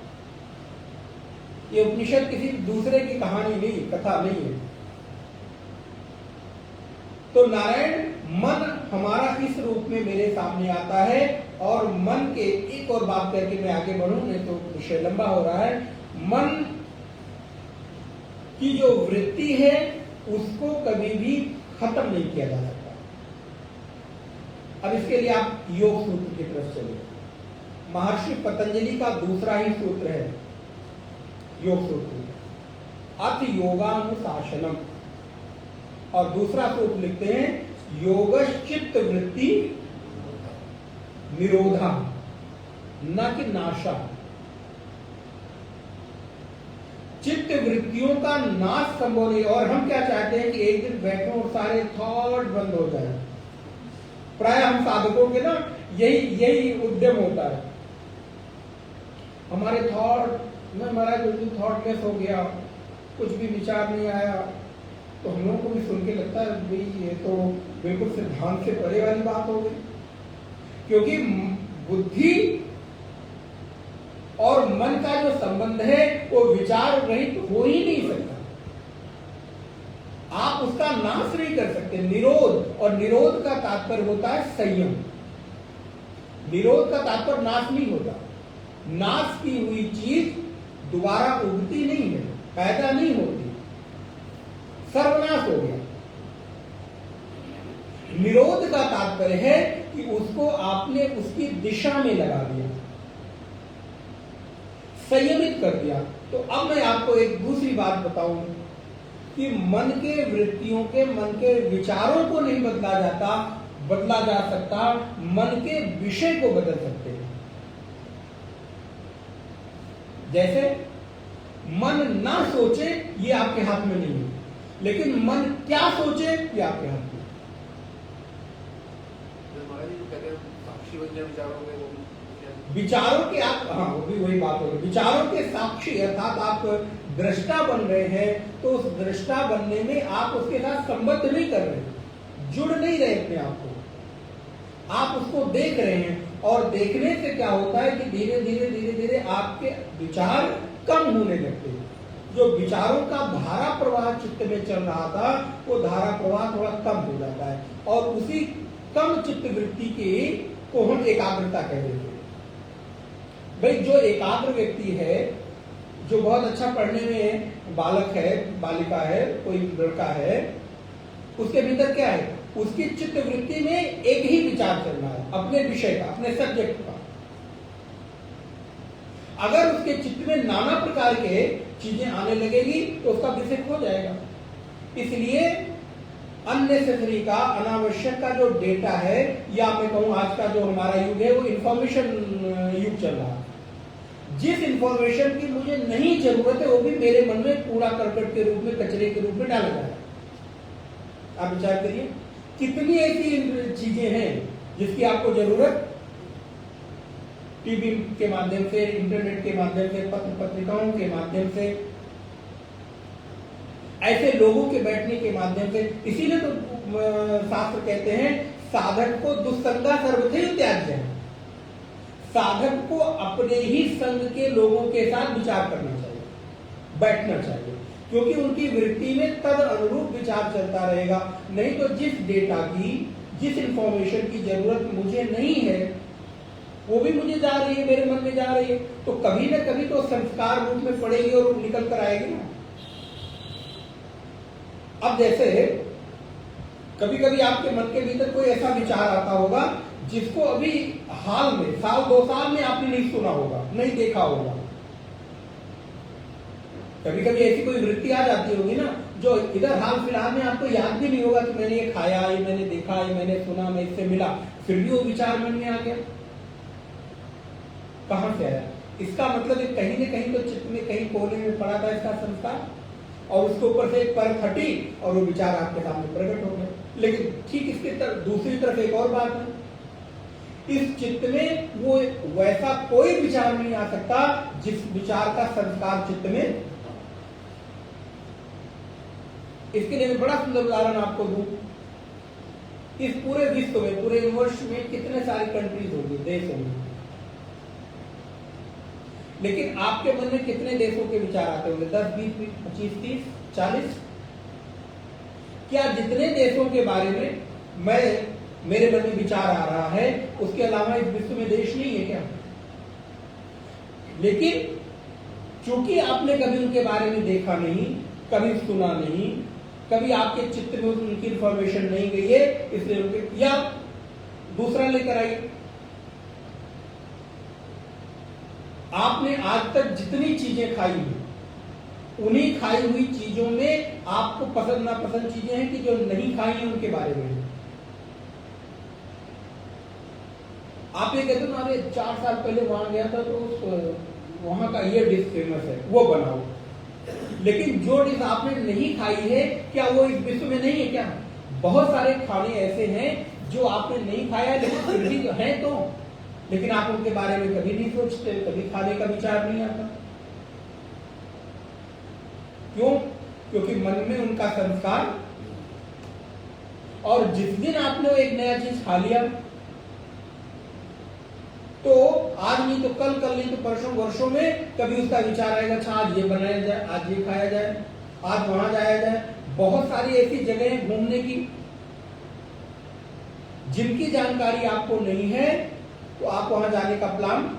ये उपनिषद किसी दूसरे की कहानी नहीं, कथा नहीं है। तो नारायण मन हमारा इस रूप में मेरे सामने आता है और मन के एक और बात करके मैं आगे बढ़ूं, नहीं तो विषय लंबा हो रहा है। मन की जो वृत्ति है उसको कभी भी खत्म नहीं किया जा सकता। अब इसके लिए आप योग सूत्र की तरफ चलिए। महर्षि पतंजलि का दूसरा ही सूत्र है योग सूत्र, अथ योगानुशासनम, और दूसरा सूत्र लिखते हैं योगश्चित्त वृत्ति निरोधा न कि नाशा। चित्त वृत्तियों का नाश संभव नहीं। और हम क्या चाहते हैं कि एक दिन बैठे और सारे थॉट बंद हो जाए। प्राय हम साधकों के ना यही उद्यम होता है। हमारे थॉट में महाराज उस दिन थॉटलेस हो गया, कुछ भी विचार नहीं आया, तो हम लोगों को भी सुन के लगता है भाई ये तो बिल्कुल सिद्धांत से परे वाली बात हो गई। क्योंकि बुद्धि और मन का जो संबंध है वो विचार रहित हो ही नहीं सकता। आप उसका नाश नहीं कर सकते। निरोध, और निरोध का तात्पर्य होता है संयम। निरोध का तात्पर्य नाश नहीं होता। नाश की हुई चीज दोबारा उगती नहीं है, पैदा नहीं होती, सर्वनाश हो गया। निरोध का तात्पर्य है कि उसको आपने उसकी दिशा में लगा दिया, संयमित कर दिया। तो अब मैं आपको एक दूसरी बात बताऊं कि मन के वृत्तियों के, मन के विचारों को नहीं बदला जाता, बदला जा सकता, मन के विषय को बदल सकते हैं। जैसे मन ना सोचे ये आपके हाथ में नहीं है, लेकिन मन क्या सोचे ये आपके हाथ में। विचारों के आप, हाँ वो भी वही बात होगी, विचारों के साक्षी अर्थात आप दृष्टा बन रहे हैं, तो उस दृष्टा बनने में आप उसके साथ संबद्ध नहीं कर रहे, जुड़ नहीं रहे अपने आप को, आप उसको देख रहे हैं। और देखने से क्या होता है कि धीरे धीरे धीरे धीरे आपके विचार कम होने लगते हैं। जो विचारों का धारा प्रवाह चित्त में चल रहा था, वो धारा प्रवाह थोड़ा कम हो जाता है, और उसी कम चित्त वृत्ति के को हम एकाग्रता कह देते हैं। भाई जो एकाग्र व्यक्ति है, जो बहुत अच्छा पढ़ने में बालक है, बालिका है, कोई लड़का है, उसके भीतर क्या है, उसकी चित्त वृत्ति में एक ही विचार चल रहा है, अपने विषय का, अपने सब्जेक्ट का। अगर उसके चित्त में नाना प्रकार के चीजें आने लगेगी तो उसका विषय खो जाएगा। इसलिए अननेसेसरी का, अनावश्यक का जो डेटा है, या मैं कहूं आज का जो हमारा युग है वो इंफॉर्मेशन युग चल रहा है। जिस इंफॉर्मेशन की मुझे नहीं जरूरत है वो भी मेरे मन में कूड़ा करकट के रूप में, कचरे के रूप में डाला जा रहा है। आप विचार करिए कितनी ऐसी चीजें हैं जिसकी आपको जरूरत, टीवी के माध्यम से, इंटरनेट के माध्यम से, पत्र पत्रिकाओं के माध्यम से, ऐसे लोगों के बैठने के माध्यम से। इसीलिए तो शास्त्र कहते हैं साधक को दुस्संगा सर्वथैव त्याज्य है। साधक को अपने ही संग के लोगों के साथ विचार करना चाहिए, बैठना चाहिए, क्योंकि उनकी वृत्ति में तद अनुरूप विचार चलता रहेगा। नहीं तो जिस डेटा की, जिस इंफॉर्मेशन की जरूरत मुझे नहीं है, वो भी मुझे जा रही है, मेरे मन में जा रही है, तो कभी ना कभी तो संस्कार रूप में पड़ेगी और निकल कर आएगी ना। अब जैसे कभी कभी आपके मन के भीतर कोई ऐसा विचार आता होगा जिसको अभी हाल में, साल 2 साल में आपने नहीं सुना होगा, नहीं देखा होगा। कभी कभी ऐसी कोई वृत्ति आ जाती होगी ना, जो इधर हाल फिलहाल में आपको याद भी नहीं होगा कि मैंने ये खाया, ये मैंने देखा, ये मैंने सुना, मैं इससे मिला, फिर भी वो विचार मन में आ गया। कहां से आया? इसका मतलब कहीं न कहीं तो चित्त में, कहीं कोने में पड़ा था इसका संस्कार, और उसके ऊपर से एक परत हटी और वो विचार आपके सामने प्रकट हो गए। लेकिन ठीक इसके दूसरी तरफ एक और बात है, इस चित्त में वो वैसा कोई विचार नहीं आ सकता जिस विचार का संस्कार चित्त में। इसके लिए मैं बड़ा सुंदर उदाहरण आपको दूं। इस पूरे विश्व में, पूरे यूनिवर्स में कितने सारे कंट्रीज होंगे, देश होंगे, लेकिन आपके मन में कितने देशों के विचार आते होंगे? 10, 20, 25, 30, 40? क्या जितने देशों के बारे में मेरे मन में विचार आ रहा है, उसके अलावा इस विश्व में देश नहीं है क्या? लेकिन चूंकि आपने कभी उनके बारे में देखा नहीं, कभी सुना नहीं, कभी आपके चित्त में उनकी इंफॉर्मेशन नहीं गई है, इसलिए उनके, या दूसरा लेकर आइए, आपने आज तक जितनी चीजें खाई हैं, उन्हीं खाई हुई चीजों में आपको पसंद नापसंद चीजें हैं कि जो नहीं खाई हैं उनके बारे में। आप ये कहते हो अरे 4 साल पहले वहां गया था तो वहां का ये डिश फेमस है, वो बनाओ। लेकिन जो डिश आपने नहीं खाई है, क्या वो इस विश्व में नहीं है क्या? बहुत सारे खाने ऐसे हैं जो आपने नहीं खाया, लेकिन फिर भी है तो, लेकिन आप उनके बारे में कभी नहीं सोचते, कभी खाने का विचार नहीं आता। क्यों? क्योंकि मन में उनका संस्कार, और जिस दिन आपने एक नया चीज खा लिया, तो आज नहीं तो कल, कल नहीं तो परसों, वर्षों में कभी उसका विचार आएगा, अच्छा आज ये बनाया जाए, आज ये खाया जाए, आज वहां जाया जाए। बहुत सारी ऐसी जगह हैं घूमने की जिनकी जानकारी आपको नहीं है, तो आप वहां जाने का प्लान,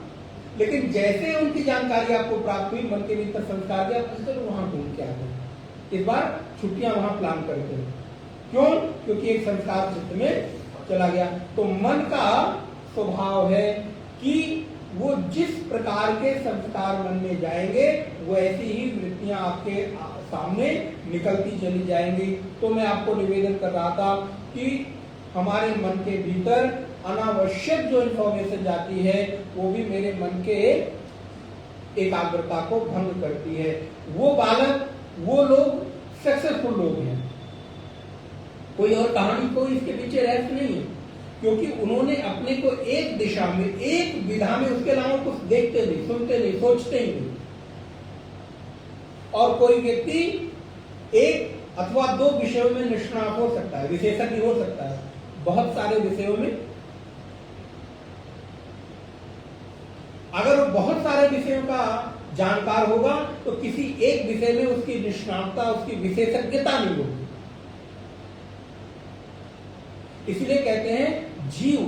लेकिन जैसे उनकी जानकारी आपको प्राप्त हुई, मन के भीतर संस्कार दिया, तो वहां घूम के आते हैं। इस बार छुट्टियां वहां प्लान करते हैं। क्यों? क्योंकि एक संस्कार चित्त में चला गया। तो मन का स्वभाव है कि वो जिस प्रकार के संस्कार मन में जाएंगे वैसी ही वृत्तियां आपके सामने निकलती चली जाएंगी। तो मैं आपको निवेदन कर रहा था कि हमारे मन के भीतर अनावश्यक जो इन्फॉर्मेशन जाती है वो भी मेरे मन के एकाग्रता को भंग करती है। वो बालक, वो लोग सक्सेसफुल लोग हैं, कोई और कहानी, कोई इसके पीछे रहस्य नहीं है, क्योंकि उन्होंने अपने को एक दिशा में, एक विधा में, उसके अलावा कुछ देखते नहीं, सुनते नहीं, सोचते ही नहीं। और कोई व्यक्ति एक अथवा दो विषयों में निष्णात हो सकता है, विशेषज्ञ हो सकता है, बहुत सारे विषयों में अगर वो बहुत सारे विषयों का जानकार होगा तो किसी एक विषय में उसकी निष्णातता, उसकी विशेषज्ञता नहीं होगी। इसलिए कहते हैं जीव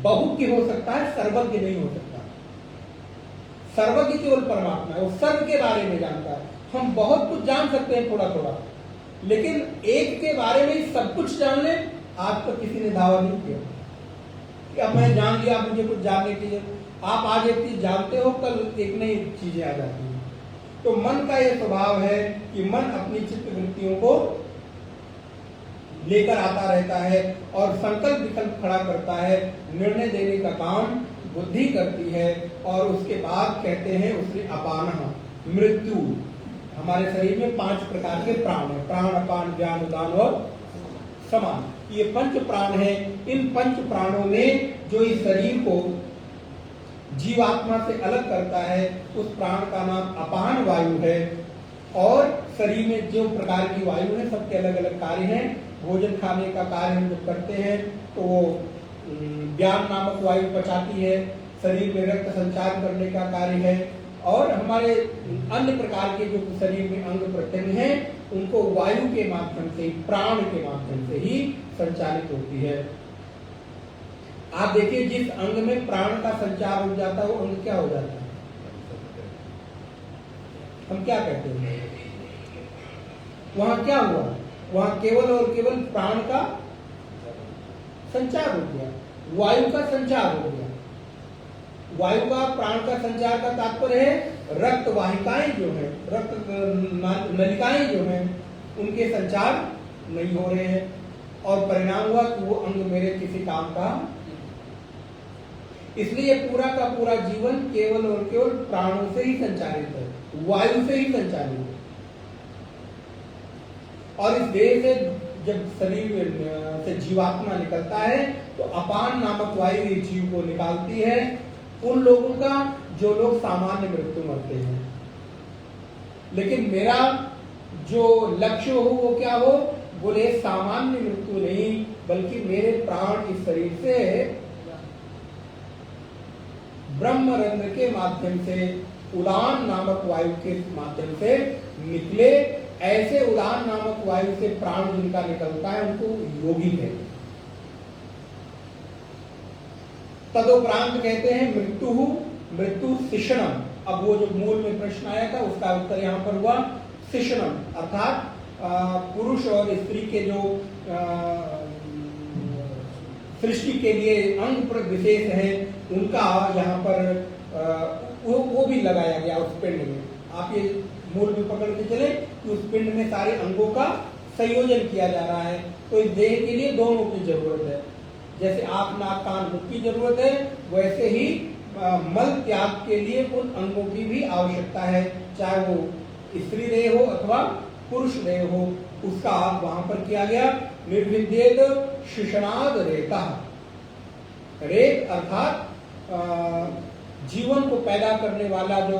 बहुज्ञ हो सकता है, सर्वज्ञ नहीं हो सकता। सर्वज्ञ केवल परमात्मा है, वो सर्व के बारे में जानता है। हम बहुत कुछ जान सकते हैं थोड़ा थोड़ा, लेकिन एक के बारे में सब कुछ जान ले, आज तक किसी ने दावा नहीं किया कि अब मैं जान लिया, मुझे कुछ जानने के लिए। आप आज एक चीज जानते हो, कल एक नई चीजें आ जाती हैं। तो मन का यह स्वभाव है कि मन अपनी चित्त वृत्तियों को लेकर आता रहता है और संकल्प विकल्प खड़ा करता है, निर्णय देने का काम बुद्धि करती है। और उसके बाद कहते हैं उसने अपान, मृत्यु। हमारे शरीर में 5 प्रकार के प्राण है, प्राण, अपान, व्यान, उदान और समान। ये 5 प्राण है। इन 5 प्राणों में जो इस शरीर को जीवात्मा से अलग करता है उस प्राण का नाम अपान वायु है। और शरीर में जो प्रकार की वायु है सबके अलग अलग कार्य हैं। भोजन खाने का कार्य हम जब करते हैं तो वो व्यान नामक वायु पचाती है, शरीर में रक्त संचार करने का कार्य है। और हमारे अन्य प्रकार के जो शरीर में अंग प्रत्यंग हैं उनको वायु के माध्यम से, प्राण के माध्यम से ही संचालित होती है। आप देखिए जिस अंग में प्राण का संचार हो जाता है वो अंग क्या हो जाता है, हम क्या कहते हैं, वहां क्या हुआ, वहां केवल और केवल प्राण का संचार हो गया, वायु का संचार हो गया। वायु का, प्राण का संचार का तात्पर्य है रक्त वाहिकाएं जो है, रक्त नलिकाएं जो हैं उनके संचार नहीं हो रहे हैं और परिणाम हुआ कि वो अंग मेरे किसी काम का। इसलिए पूरा का पूरा जीवन केवल और केवल प्राणों से ही संचालित है, वायु से ही संचालित है। और इस देह से जब शरीर से जीवात्मा निकलता है तो अपान नामक वायु ये जीव को निकालती है। उन लोगों का जो लोग सामान्य मृत्यु मरते हैं, लेकिन मेरा जो लक्ष्य हो वो क्या हो, बोले सामान्य मृत्यु नहीं, बल्कि मेरे प्राण इस शरीर से ब्रह्मरंध्र के माध्यम से, उड़ान नामक वायु के माध्यम से निकले। ऐसे उड़ान नामक वायु से प्राण जिनका निकलता है उनको योगी कहते हैं। तदोपरांत कहते हैं मृत्यु शिशनम। अब वो जो मूल में प्रश्न आया था उसका उत्तर यहाँ पर हुआ शिशनम, अर्थात पुरुष और स्त्री के जो सृष्टि के लिए अंग विशेष है उनका यहाँ पर वो भी लगाया गया उस पिंड में। आप ये मूल में पकड़ के चले कि उस पिंड में सारे अंगों का संयोजन किया जा रहा है। तो इस देह के लिए दोनों की जरूरत है। जैसे आंख, नाक, कान, मुख की जरूरत है, वैसे ही मल त्याग के लिए उन अंगों की भी आवश्यकता है, चाहे वो स्त्री देह हो अथवा पुरुष देह हो। उसका वहां पर किया गया निर्विद्येत शिशनाद रेता। रेत अर्थात जीवन को पैदा करने वाला जो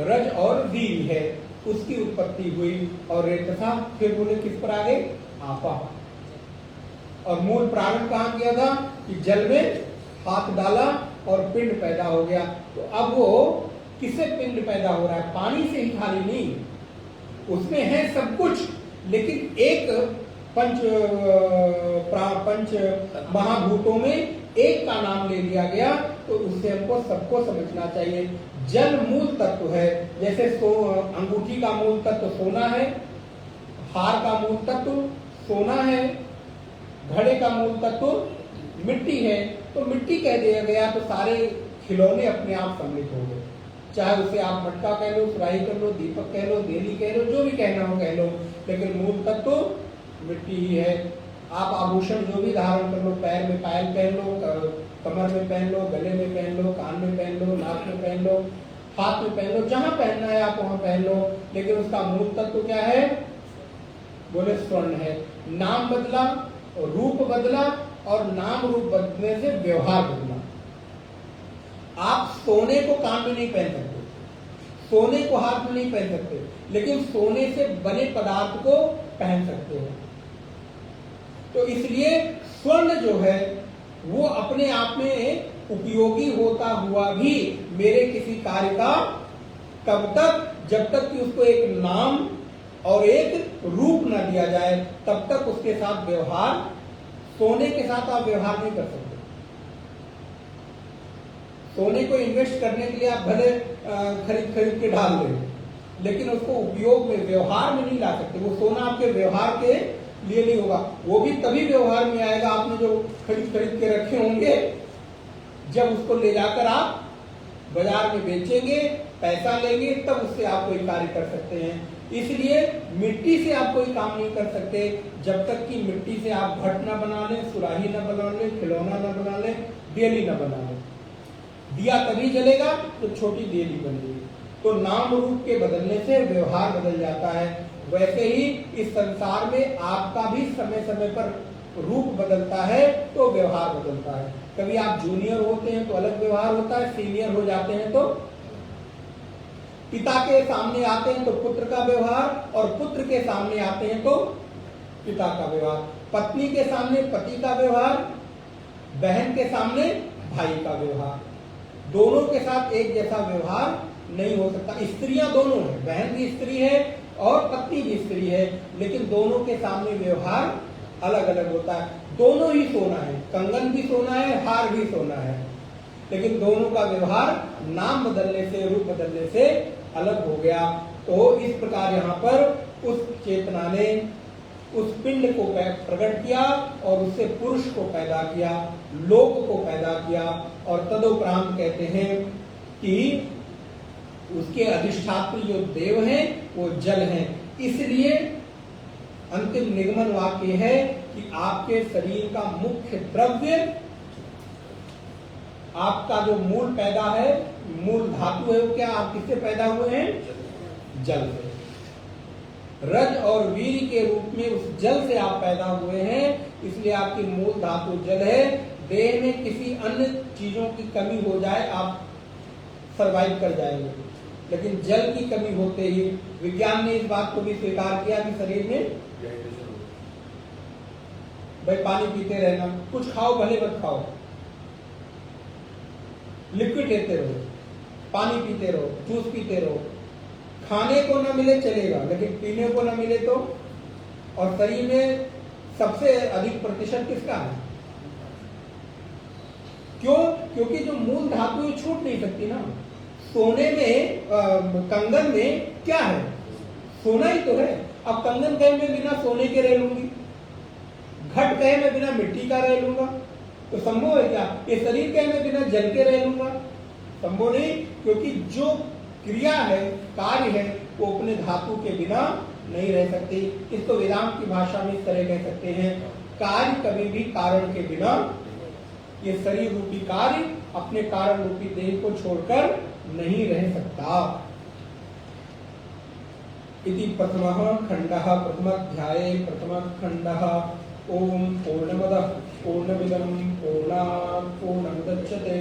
रज और वीर है उसकी उत्पत्ति हुई। और रेतसा फिर बोले किस पर आ गए, आपा। और मूल प्रारंभ कहाँ किया था कि जल में हाथ डाला और पिंड पैदा हो गया। तो अब वो किससे पिंड पैदा हो रहा है, पानी से ही खाली नहीं, उसमें है सब कुछ, लेकिन एक पंच महाभूतों में एक का नाम ले लिया गया। तो उससे हमको सबको समझना चाहिए। जल मूल तत्व है, जैसे अंगूठी का मूल तत्व सोना है, हार का मूल तत्व सोना है, घड़े का मूल तत्व मिट्टी है। तो मिट्टी कह दिया गया तो सारे खिलौने अपने आप सम्मिलित हो गए। चाहे उसे आप मटका कह लो, सुराही कह लो, दीपक कह लो, देली कह लो, जो भी कहना हो कह लो, लेकिन मूल तत्व तो मिट्टी ही है। आप आभूषण जो भी धारण कर लो, पैर में पायल पहन लो, कमर में पहन लो, गले में पहन लो, कान में पहन लो, नाक में पहन लो, हाथ में पहन लो, जहां पहनना है आप वहां पहन लो, लेकिन उसका मूल तत्व क्या है? बोले स्वर्ण है। नाम बदला, रूप बदला, और नाम रूप बदलने से व्यवहार बदला। आप सोने को कान में नहीं पहन सकते, सोने को हाथ में नहीं पहन सकते, लेकिन सोने से बने पदार्थ को पहन सकते हो। तो इसलिए स्वर्ण जो है वो अपने आप में उपयोगी होता हुआ भी मेरे किसी कार्य का कब तक, जब तक कि उसको एक नाम और एक रूप न दिया जाए, तब तक उसके साथ व्यवहार, सोने के साथ आप व्यवहार नहीं कर सकते। सोने को इन्वेस्ट करने के लिए आप भले खरीद के डाल दें, लेकिन उसको उपयोग में, व्यवहार में नहीं ला सकते। वो सोना आपके व्यवहार के लिए नहीं होगा, वो भी तभी व्यवहार में आएगा आपने जो खरीद के रखे होंगे, जब उसको ले जाकर आप बाजार में बेचेंगे, पैसा लेंगे, तब उससे आप कोई कार्य कर सकते हैं। इसलिए मिट्टी से आप कोई काम नहीं कर सकते जब तक कि मिट्टी से आप घट ना बना लें, सुराही ना बना लें, खिलौना ना बना लें, डेली ना बना लें। दिया तभी जलेगा तो छोटी देली बनेगी। तो नाम रूप के बदलने से व्यवहार बदल जाता है। वैसे ही इस संसार में आपका भी समय समय पर रूप बदलता है तो व्यवहार बदलता है। कभी आप जूनियर होते हैं तो अलग व्यवहार होता है, सीनियर हो जाते हैं तो पिता के सामने आते हैं तो पुत्र का व्यवहार, और पुत्र के सामने आते हैं तो पिता का व्यवहार, पत्नी के सामने पति का व्यवहार, बहन के सामने भाई का व्यवहार। दोनों के साथ एक जैसा व्यवहार नहीं हो सकता। स्त्रियां दोनों हैं, बहन भी स्त्री है और पत्नी भी स्त्री है, लेकिन दोनों के सामने व्यवहार अलग अलग होता है। दोनों ही सोना है, कंगन भी सोना है, हार भी सोना है, लेकिन दोनों का व्यवहार नाम बदलने से, रूप बदलने से अलग हो गया। तो इस प्रकार यहाँ पर उस चेतना ने उस पिंड को प्रकट किया और उससे पुरुष को पैदा किया, लोक को पैदा किया, और तदुपरांत कहते हैं कि उसके अधिष्ठात्री जो देव हैं वो जल हैं। इसलिए अंतिम निगमन वाक्य है कि आपके शरीर का मुख्य द्रव्य, आपका जो मूल पैदा है, मूल धातु है, वो क्या, आप किससे पैदा हुए हैं? जल से। रज और वीर के रूप में उस जल से आप पैदा हुए हैं, इसलिए आपकी मूल धातु जल है। देह में किसी अन्य चीजों की कमी हो जाए आप सरवाइव कर जाएंगे, लेकिन जल की कमी होते ही, विज्ञान ने इस बात को भी स्वीकार किया कि शरीर में भाई पानी पीते रहना, कुछ खाओ भले मत खाओ, लिक्विड लेते रहो, पानी पीते रहो, जूस पीते रहो। खाने को ना मिले चलेगा, लेकिन पीने को ना मिले तो। और शरीर में सबसे अधिक प्रतिशत किसका है? क्यों? क्योंकि जो मूल धातु छूट नहीं सकती ना। सोने में, कंगन में क्या है? सोना ही तो है। अब कंगन कहे मैं बिना सोने के रह लूंगी, घट कहे मैं बिना मिट्टी का रह लूंगा, तो संभव है क्या? ये शरीर कहे मैं बिना जल के रह लूंगा, संभव नहीं। क्योंकि जो क्रिया है, कार्य है, वो अपने धातु के बिना नहीं रह सकती। इसको वेदांत की भाषा में इस तरह कह सकते हैं, कार्य कभी भी कारण के बिना, ये शरीर रूपी कार्य अपने कारण रूपी देह को छोड़कर नहीं रह सकता। इति प्रथमः खंडः, प्रथमाध्याये प्रथमः खंडः। ओम पूर्णमदः पूर्णमिदं पूर्णात् पूर्णमुदच्यते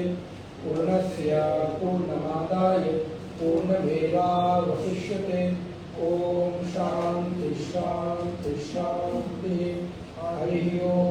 पूर्णस्य पूर्णमादाय पूर्णमेवावशिष्यते। ओम शांति शांति शांति। हरि ओम।